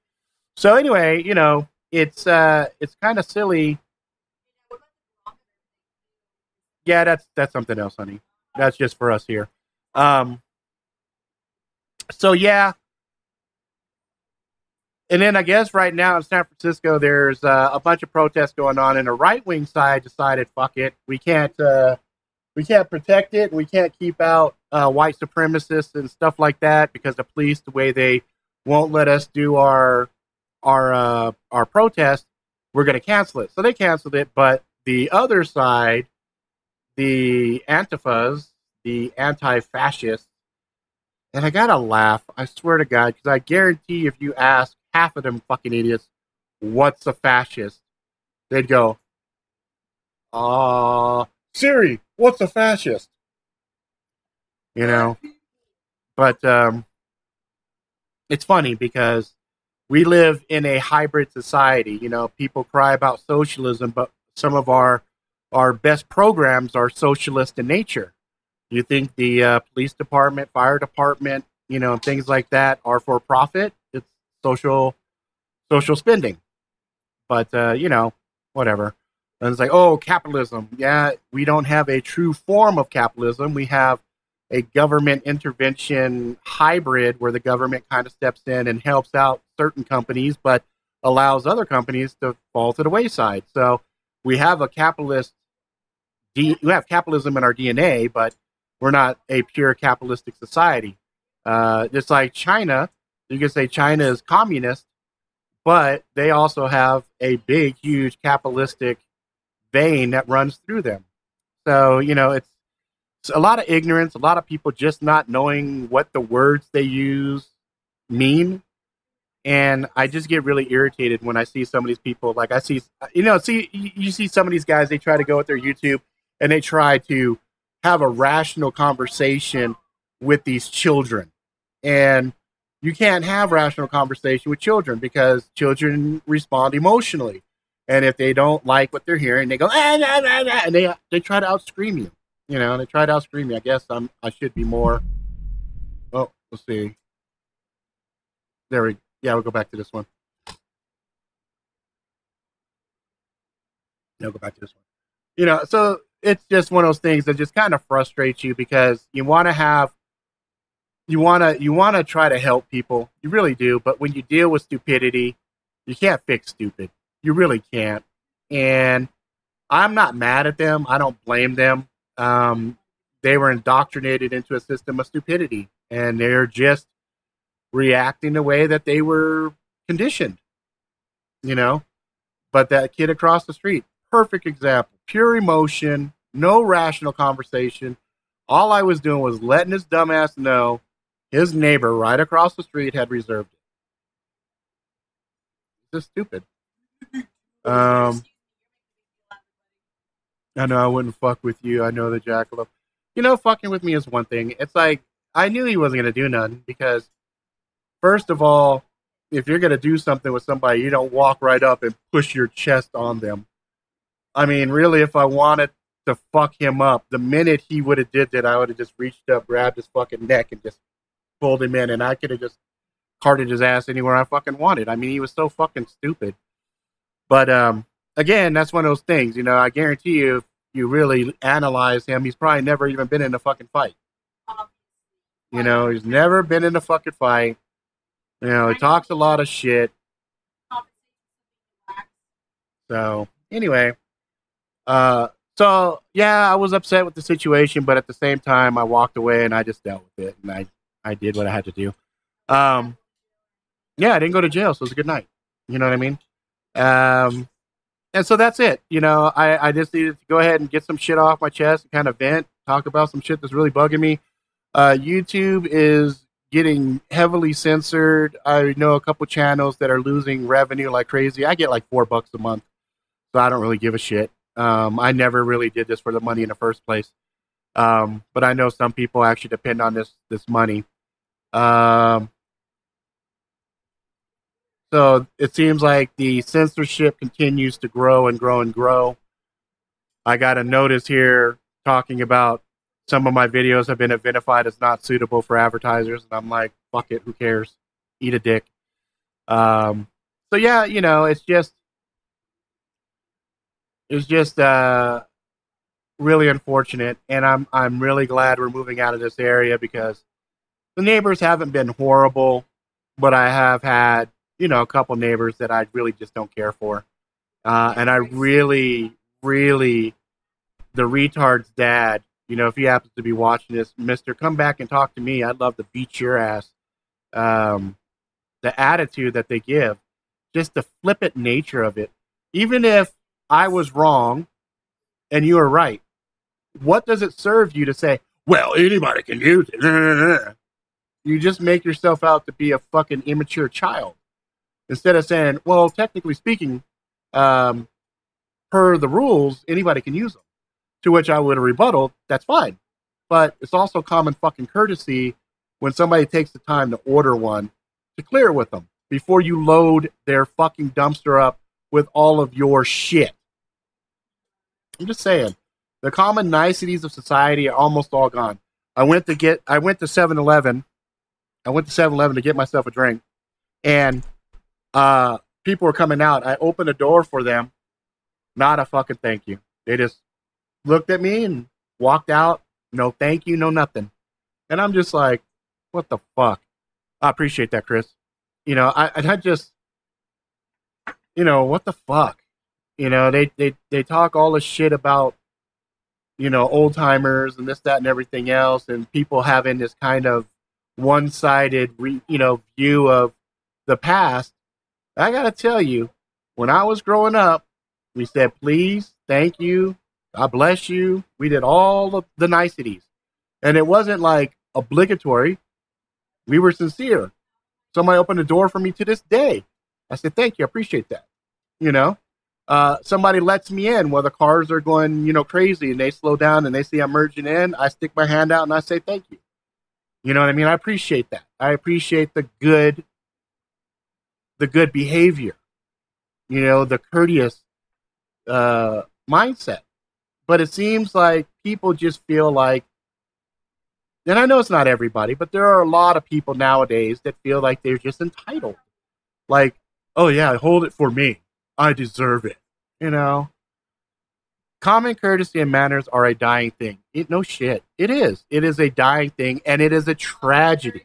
So anyway, it's kind of silly. Yeah, that's something else, honey. That's just for us here. So yeah, and then I guess right now in San Francisco, there's a bunch of protests going on, and the right wing side decided, fuck it, we can't protect it, we can't keep out white supremacists and stuff like that because the police, the way they won't let us do our protest, we're going to cancel it. So they canceled it, but the other side, the Antifas, the anti-fascists, and I gotta laugh, I swear to God, because I guarantee if you ask half of them fucking idiots, what's a fascist? They'd go, Siri, what's a fascist? But it's funny because we live in a hybrid society. People cry about socialism, but some of our best programs are socialist in nature. You think the police department, fire department, things like that are for profit? It's social spending. But whatever. And it's like, oh, capitalism. Yeah, we don't have a true form of capitalism. We have a government intervention hybrid where the government kind of steps in and helps out certain companies, but allows other companies to fall to the wayside. So we have we have capitalism in our DNA, but we're not a pure capitalistic society. Just like China, you can say China is communist, but they also have a big, huge capitalistic vein that runs through them. So, it's a lot of ignorance, a lot of people just not knowing what the words they use mean. And I just get really irritated when I see some of these people. Like I see, you see some of these guys, they try to go with their YouTube and they try to have a rational conversation with these children. And you can't have rational conversation with children because children respond emotionally. And if they don't like what they're hearing, they go, and they try to outscream you. They try to outscream me. I guess I should be more. Oh, let's see. We'll go back to this one. Go back to this one. So it's just one of those things that just kind of frustrates you because you want to try to help people. You really do. But when you deal with stupidity, you can't fix stupid. You really can't. And I'm not mad at them. I don't blame them. They were indoctrinated into a system of stupidity, and they're just reacting the way that they were conditioned, But that kid across the street, perfect example, pure emotion, no rational conversation. All I was doing was letting his dumbass know his neighbor right across the street had reserved it. It's just stupid. I know I wouldn't fuck with you. I know the jackalope. Fucking with me is one thing. It's like, I knew he wasn't going to do nothing because, first of all, if you're going to do something with somebody, you don't walk right up and push your chest on them. I mean, really, if I wanted to fuck him up, the minute he would have did that, I would have just reached up, grabbed his fucking neck, and just pulled him in, and I could have just carted his ass anywhere I fucking wanted. I mean, he was so fucking stupid. But, again, that's one of those things, I guarantee you, if you really analyze him, he's probably never even been in a fucking fight. He's never been in a fucking fight. He talks a lot of shit. So, anyway. So, yeah, I was upset with the situation, but at the same time, I walked away and I just dealt with it. And I did what I had to do. Yeah, I didn't go to jail, so it was a good night. You know what I mean? And so that's it. I just needed to go ahead and get some shit off my chest and kind of vent, talk about some shit that's really bugging me. YouTube is getting heavily censored. I know a couple channels that are losing revenue like crazy. I get like $4 a month, so I don't really give a shit. I never really did this for the money in the first place. But I know some people actually depend on this money. Um, so it seems like the censorship continues to grow and grow and grow. I got a notice here talking about some of my videos have been identified as not suitable for advertisers, and I'm like, fuck it, who cares? Eat a dick. So yeah, it's just really unfortunate, and I'm really glad we're moving out of this area because the neighbors haven't been horrible, but I have had a couple neighbors that I really just don't care for, and I really, really, the retard's dad. If he happens to be watching this, Mister, come back and talk to me. I'd love to beat your ass. The attitude that they give, just the flippant nature of it. Even if I was wrong and you are right, what does it serve you to say, well, anybody can use it? You just make yourself out to be a fucking immature child. Instead of saying, well, technically speaking, per the rules, anybody can use them. To which I would have rebutted, that's fine. But it's also common fucking courtesy when somebody takes the time to order one to clear it with them before you load their fucking dumpster up with all of your shit. I'm just saying, the common niceties of society are almost all gone. I went to 7-Eleven. I went to 7-Eleven to get myself a drink, and people were coming out. I opened a door for them. Not a fucking thank you. They just looked at me and walked out. No thank you, no nothing. And I'm just like, what the fuck? I appreciate that, Chris. I just, what the fuck? They talk all this shit about, old timers and this, that, and everything else, and people having this kind of one-sided, view of the past. I gotta tell you, when I was growing up, we said, please, thank you, God bless you. We did all of the niceties. And it wasn't like obligatory. We were sincere. Somebody opened the door for me to this day. I said, thank you. I appreciate that. Somebody lets me in while the cars are going, crazy, and they slow down and they see I'm merging in. I stick my hand out and I say, thank you. You know what I mean? I appreciate that. I appreciate the good behavior, the courteous mindset. But it seems like people just feel like, and I know it's not everybody, but there are a lot of people nowadays that feel like they're just entitled. Like, oh yeah, hold it for me. I deserve it. Common courtesy and manners are a dying thing. No shit. It is. It is a dying thing, and it is a tragedy.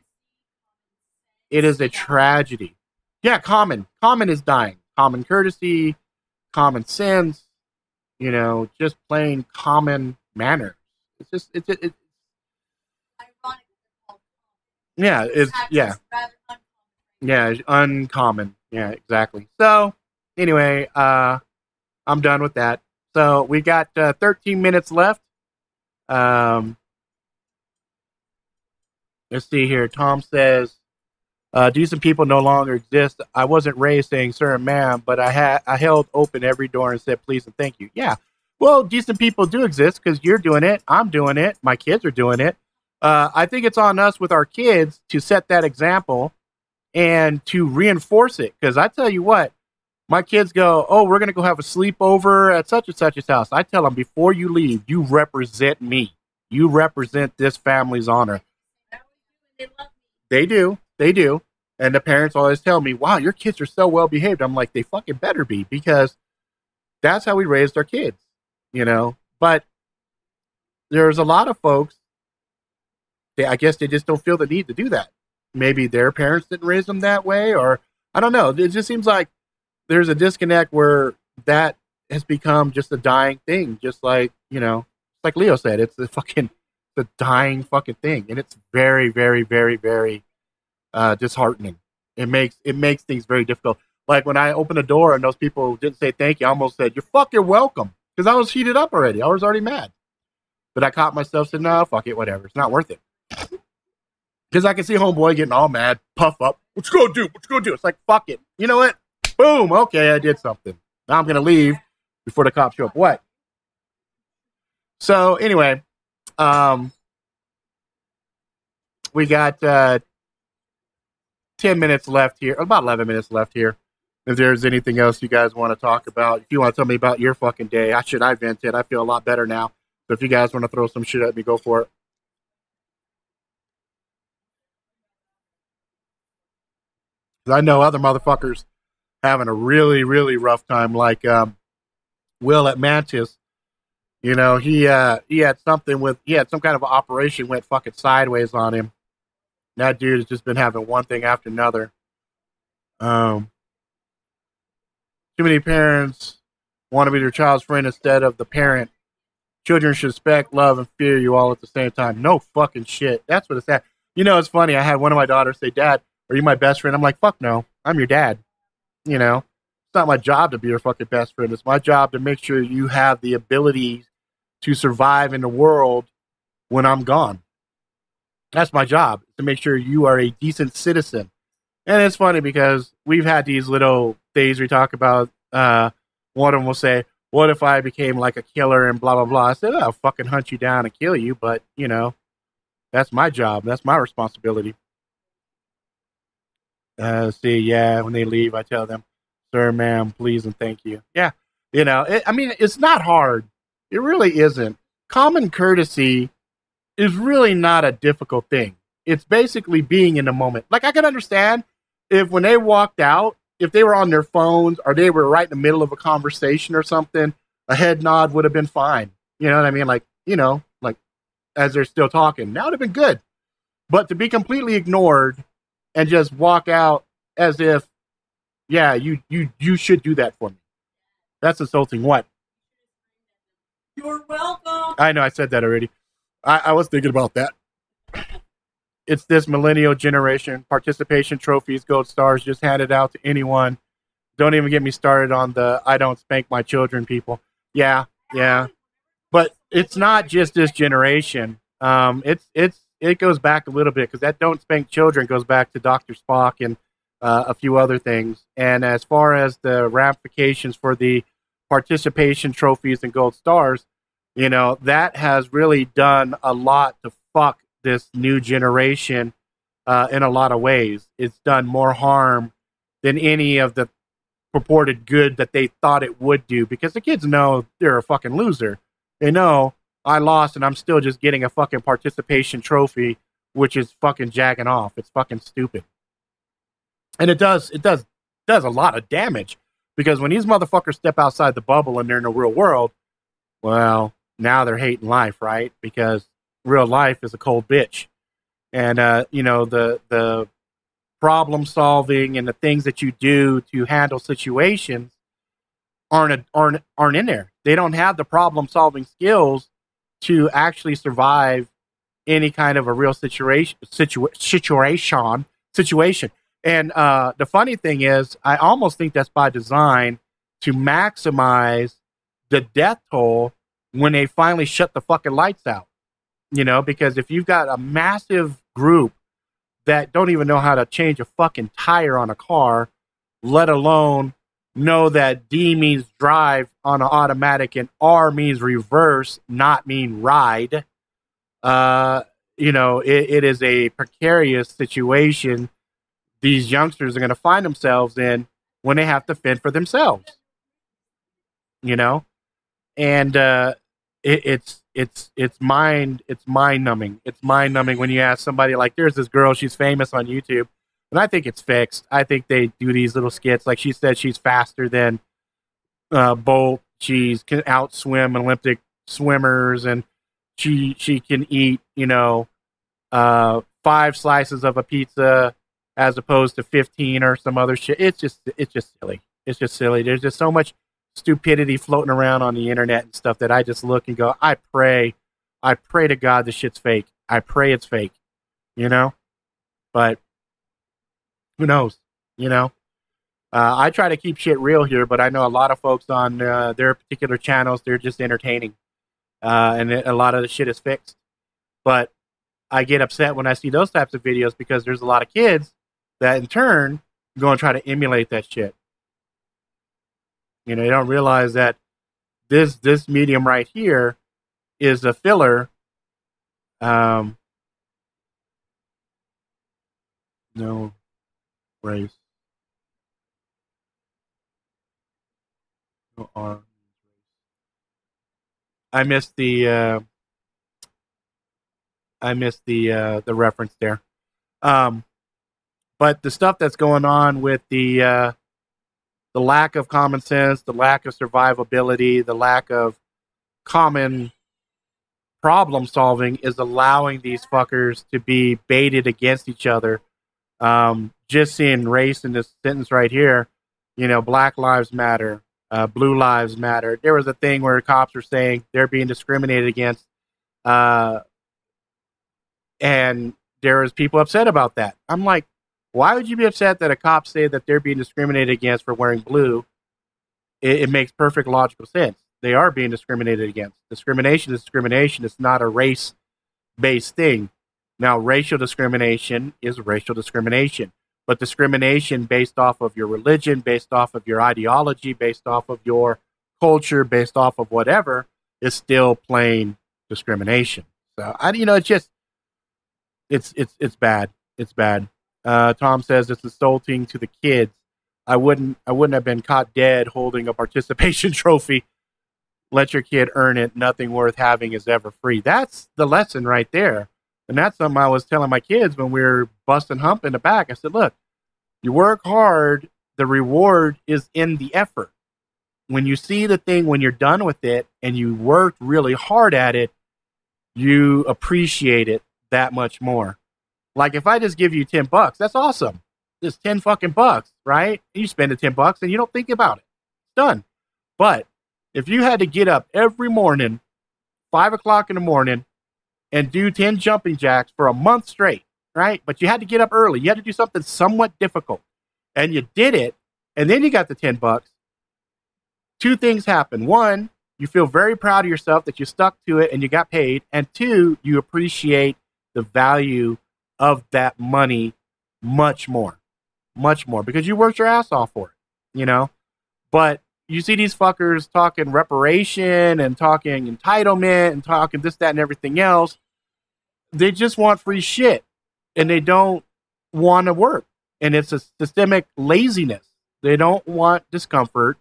It is a tragedy. Yeah, common. Common is dying. Common courtesy, common sense, just plain common manners. It's just, it's yeah, yeah, uncommon. Yeah, exactly. So, anyway, I'm done with that. So we got 13 minutes left. Let's see here. Tom says, decent people no longer exist. I wasn't raised saying sir and ma'am, but I held open every door and said please and thank you. Yeah. Well, decent people do exist because you're doing it. I'm doing it. My kids are doing it. I think it's on us with our kids to set that example and to reinforce it. Because I tell you what, my kids go, oh, we're going to go have a sleepover at such and such's house. I tell them, before you leave, you represent me. You represent this family's honor. They do. They do. And the parents always tell me, wow, your kids are so well behaved. I'm like, they fucking better be, because that's how we raised our kids, But there's a lot of folks, I guess they just don't feel the need to do that. Maybe their parents didn't raise them that way, or I don't know. It just seems like there's a disconnect where that has become just a dying thing. Just like, like Leo said, it's the dying fucking thing. And it's very, very, very, very disheartening. It makes things very difficult. Like when I opened the door and those people didn't say thank you, I almost said, you're fucking welcome. Because I was heated up already. I was already mad. But I caught myself saying, no, fuck it, whatever. It's not worth it. Because I can see homeboy getting all mad, puff up. What you gonna do? What you gonna do? It's like, fuck it. You know what? Boom. Okay, I did something. Now I'm going to leave before the cops show up. What? So anyway, We got 10 minutes left here, about 11 minutes left here. If there's anything else you guys want to talk about, if you want to tell me about your fucking day, I vented. I feel a lot better now. So if you guys want to throw some shit at me, go for it. I know other motherfuckers having a really, really rough time, like Will at Mantis. You know, he had some kind of operation went fucking sideways on him. That dude has just been having one thing after another. Too many parents want to be their child's friend instead of the parent. Children should respect, love, and fear you all at the same time. No fucking shit. That's what it's at. You know, it's funny. I had one of my daughters say, "Dad, are you my best friend?" I'm like, "Fuck no. I'm your dad." You know, it's not my job to be your fucking best friend. It's my job to make sure you have the ability to survive in the world when I'm gone. That's my job, to make sure you are a decent citizen. And it's funny because we've had these little things we talk about. One of them will say, "What if I became like a killer and blah, blah, blah?" I said, "I'll fucking hunt you down and kill you. But, you know, that's my job. That's my responsibility." See, yeah, when they leave, I tell them, "Sir, ma'am, please and thank you." Yeah, you know, it's not hard. It really isn't. Common courtesy is really not a difficult thing. It's basically being in the moment. Like, I can understand if when they walked out, if they were on their phones or they were right in the middle of a conversation or something, a head nod would have been fine. You know what I mean? Like, you know, like as they're still talking, that would have been good. But to be completely ignored and just walk out as if, yeah, you should do that for me. That's insulting. What? You're welcome. I know, I said that already. I was thinking about that. It's this millennial generation. Participation trophies, gold stars just handed out to anyone. Don't even get me started on the "I don't spank my children" people. Yeah. But it's not just this generation. It goes back a little bit, because that "don't spank children" goes back to Dr. Spock and a few other things. And as far as the ramifications for the participation trophies and gold stars, you know, that has really done a lot to fuck this new generation in a lot of ways. It's done more harm than any of the purported good that they thought it would do, because the kids know they're a fucking loser. They know I lost and I'm still just getting a fucking participation trophy, which is fucking jacking off. It's fucking stupid. And it does a lot of damage, because when these motherfuckers step outside the bubble and they're in the real world, well, now they're hating life, right? Because real life is a cold bitch. And, you know, the problem solving and the things that you do to handle situations aren't in there. They don't have the problem solving skills to actually survive any kind of a real situation. And the funny thing is, I almost think that's by design, to maximize the death toll when they finally shut the fucking lights out. You know, because if you've got a massive group that don't even know how to change a fucking tire on a car, let alone know that D means drive on an automatic and R means reverse, not mean ride, you know, it is a precarious situation these youngsters are going to find themselves in when they have to fend for themselves, you know? And it's mind numbing. It's mind numbing when you ask somebody, like, there's this girl, she's famous on YouTube, and I think it's fixed. I think they do these little skits. Like, she said she's faster than Bolt. She can outswim Olympic swimmers, and she can eat, you know, 5 slices of a pizza as opposed to 15 or some other shit. It's just silly. It's just silly. There's just so much stupidity floating around on the internet and stuff that I just look and go, I pray to God this shit's fake. I pray it's fake, you know? But who knows, you know? I try to keep shit real here, but I know a lot of folks on their particular channels, they're just entertaining. And a lot of the shit is fixed. But I get upset when I see those types of videos, because there's a lot of kids that in turn go and try to emulate that shit. You know, they don't realize that this medium right here is a filler No race. No R. I missed the reference there. But the stuff that's going on with the lack of common sense, the lack of survivability, the lack of common problem solving is allowing these fuckers to be baited against each other. Just seeing race in this sentence right here, Black Lives Matter, Blue Lives Matter. There was a thing where cops were saying they're being discriminated against, and there was people upset about that. I'm like, why would you be upset that a cop say that they're being discriminated against for wearing blue? It makes perfect logical sense. They are being discriminated against. Discrimination is discrimination. It's not a race-based thing. Now, racial discrimination is racial discrimination. But discrimination based off of your religion, based off of your ideology, based off of your culture, based off of whatever, is still plain discrimination. So, it's bad. It's bad. Tom says it's insulting to the kids. I wouldn't have been caught dead holding a participation trophy. Let your kid earn it. Nothing worth having is ever free. That's the lesson right there. And that's something I was telling my kids when we were busting hump in the back. I said, look, you work hard. The reward is in the effort. When you see the thing, when you're done with it and you worked really hard at it, you appreciate it that much more. Like if I just give you $10, that's awesome. It's 10 fucking bucks, right? You spend the $10 and you don't think about it. It's done. But if you had to get up every morning, 5 o'clock in the morning, and do 10 jumping jacks for a month straight, right? But you had to get up early. You had to do something somewhat difficult. And you did it, and then you got the $10. Two things happen. One, you feel very proud of yourself that you stuck to it and you got paid. And two, you appreciate the value of that money much more because you worked your ass off for it, But you see these fuckers talking reparation and talking entitlement and talking this, that, and everything else. They just want free shit and they don't want to work. And it's a systemic laziness. They don't want discomfort.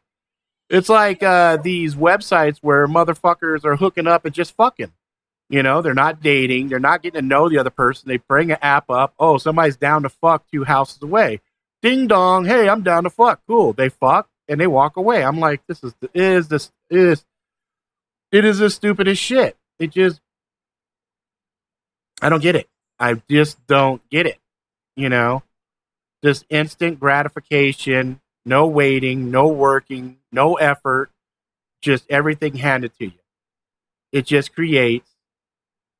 It's like these websites where motherfuckers are hooking up and just fucking. They're not dating. They're not getting to know the other person. They bring an app up. Oh, somebody's down to fuck 2 houses away. Ding dong. Hey, I'm down to fuck. Cool. They fuck and they walk away. I'm like, it is the stupidest shit. I don't get it. I just don't get it. This instant gratification, no waiting, no working, no effort, just everything handed to you. It just creates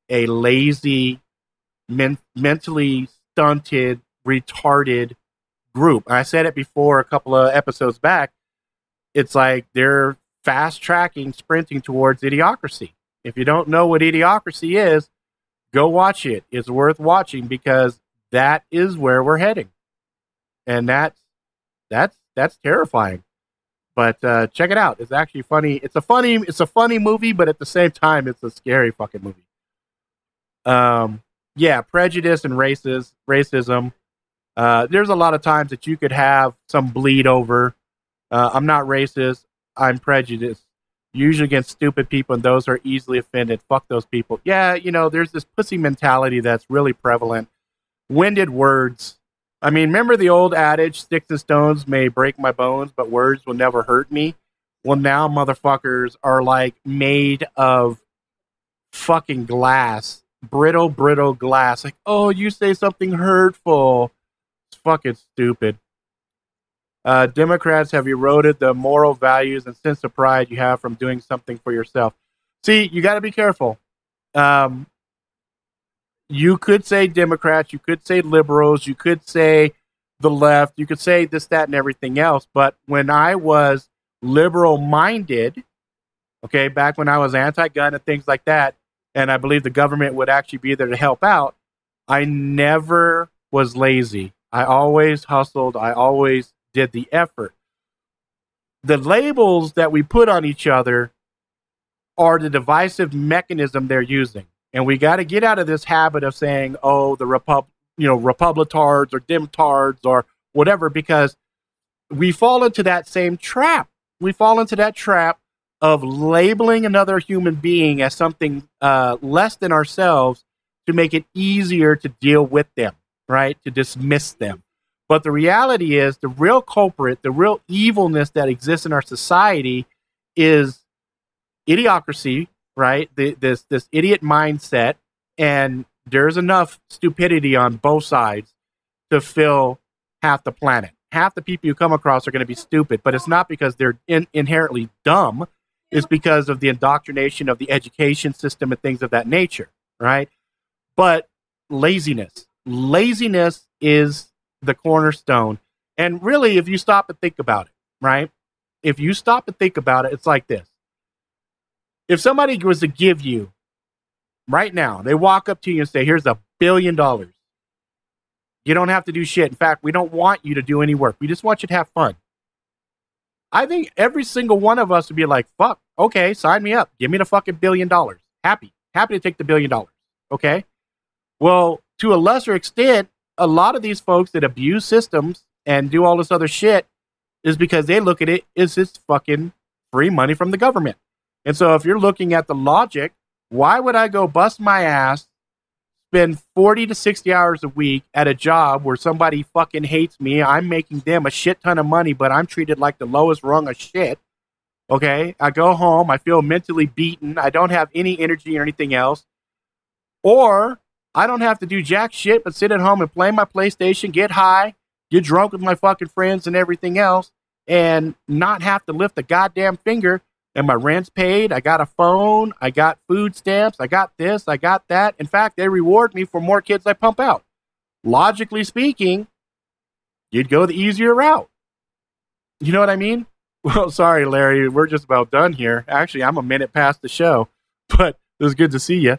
a lazy, mentally stunted, retarded group. I said it before a couple of episodes back. It's like they're fast tracking, sprinting towards idiocracy. If you don't know what idiocracy is, go watch it. It's worth watching because that is where we're heading. And that's terrifying. But check it out. It's actually funny. It's a funny movie, but at the same time, it's a scary fucking movie. Prejudice and racism. There's a lot of times that you could have some bleed over. I'm not racist. I'm prejudiced. Usually against stupid people and those who are easily offended. Fuck those people. Yeah, there's this pussy mentality that's really prevalent. Winded words. I mean, remember the old adage, sticks and stones may break my bones, but words will never hurt me? Well, now motherfuckers are like made of fucking glass. Brittle glass. Like, oh, you say something hurtful. It's fucking stupid. Democrats have eroded the moral values and sense of pride you have from doing something for yourself. See, you got to be careful. You could say Democrats, you could say liberals, you could say the left, you could say this, that, and everything else. But when I was liberal-minded, okay, back when I was anti-gun and things like that, and I believe the government would actually be there to help out, I never was lazy. I always hustled. I always did the effort. The labels that we put on each other are the divisive mechanism they're using. And we got to get out of this habit of saying, oh, the Republitards or Dimtards or whatever, because we fall into that same trap. We fall into that trap of labeling another human being as something less than ourselves to make it easier to deal with them, right? To dismiss them. But the reality is the real culprit, the real evilness that exists in our society is idiocracy, right? This idiot mindset, and there's enough stupidity on both sides to fill half the planet. Half the people you come across are going to be stupid, but it's not because they're inherently dumb. It's because of the indoctrination of the education system and things of that nature, right? But laziness is the cornerstone. And really, if you stop and think about it, right? If you stop and think about it, it's like this. If somebody was to give you right now, they walk up to you and say, here's $1 billion. You don't have to do shit. In fact, we don't want you to do any work. We just want you to have fun. I think every single one of us would be like, fuck, okay, sign me up. Give me the fucking $1 billion. Happy to take the $1 billion. Okay. Well, to a lesser extent, a lot of these folks that abuse systems and do all this other shit is because they look at it as this fucking free money from the government. And so if you're looking at the logic, why would I go bust my ass, spend 40 to 60 hours a week at a job where somebody fucking hates me? I'm making them a shit ton of money, but I'm treated like the lowest rung of shit. Okay. I go home. I feel mentally beaten. I don't have any energy or anything else. Or I don't have to do jack shit, but sit at home and play my PlayStation, get high, get drunk with my fucking friends and everything else, and not have to lift a goddamn finger. And my rent's paid. I got a phone. I got food stamps. I got this. I got that. In fact, they reward me for more kids I pump out. Logically speaking, you'd go the easier route. You know what I mean? Well, sorry, Larry. We're just about done here. Actually, I'm a minute past the show, but it was good to see you.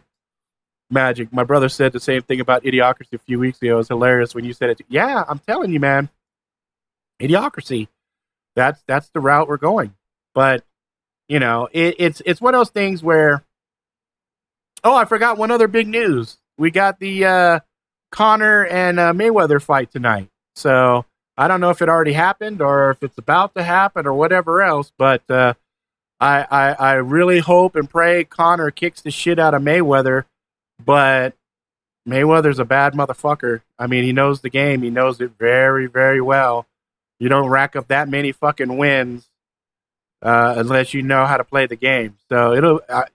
Magic. My brother said the same thing about Idiocracy a few weeks ago. It was hilarious when you said it. Yeah, I'm telling you, man. Idiocracy. That's the route we're going. But you know, it's one of those things where, oh, I forgot one other big news. We got the Conor and Mayweather fight tonight. So I don't know if it already happened or if it's about to happen or whatever else, but I really hope and pray Conor kicks the shit out of Mayweather, but Mayweather's a bad motherfucker. I mean, he knows the game. He knows it very, very well. You don't rack up that many fucking wins unless you know how to play the game. So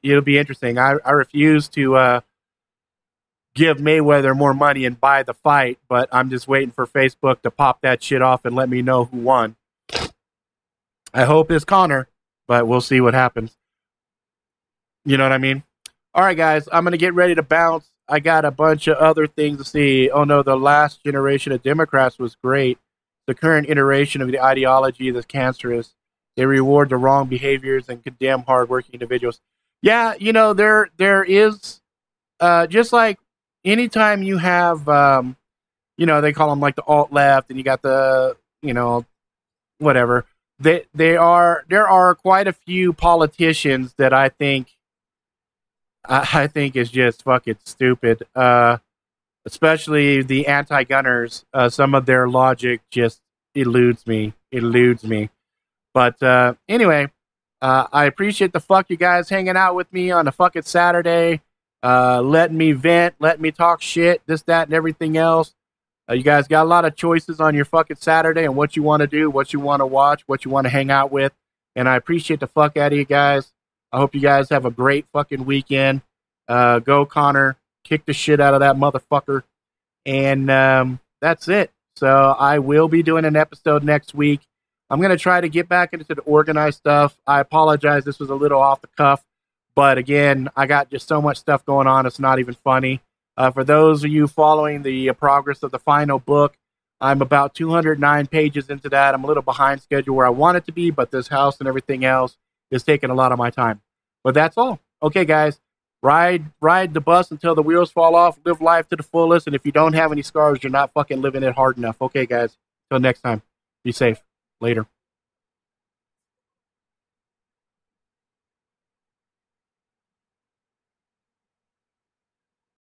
it'll be interesting. I refuse to give Mayweather more money and buy the fight, but I'm just waiting for Facebook to pop that shit off and let me know who won. I hope it's Conor, but we'll see what happens. You know what I mean? All right, guys, I'm going to get ready to bounce. I got a bunch of other things to see. Oh, no, the last generation of Democrats was great. The current iteration of the ideology is cancerous. They reward the wrong behaviors and condemn hardworking individuals. Yeah, you know, there is, just like anytime you have, you know, they call them like the alt-left, and you got the, you know, whatever. There are quite a few politicians that I think is just fucking stupid. Especially the anti-gunners. Some of their logic just eludes me. But anyway, I appreciate the fuck you guys hanging out with me on a fucking Saturday, letting me vent, letting me talk shit, this, that, and everything else. You guys got a lot of choices on your fucking Saturday and what you want to do, what you want to watch, what you want to hang out with. And I appreciate the fuck out of you guys. I hope you guys have a great fucking weekend. Go Conor, kick the shit out of that motherfucker. And that's it. So I will be doing an episode next week. I'm going to try to get back into the organized stuff. I apologize. This was a little off the cuff. But again, I got just so much stuff going on. It's not even funny. For those of you following the progress of the final book, I'm about 209 pages into that. I'm a little behind schedule where I want it to be, but this house and everything else is taking a lot of my time. But that's all. Okay, guys. Ride the bus until the wheels fall off. Live life to the fullest. And if you don't have any scars, you're not fucking living it hard enough. Okay, guys. Till next time. Be safe. Later.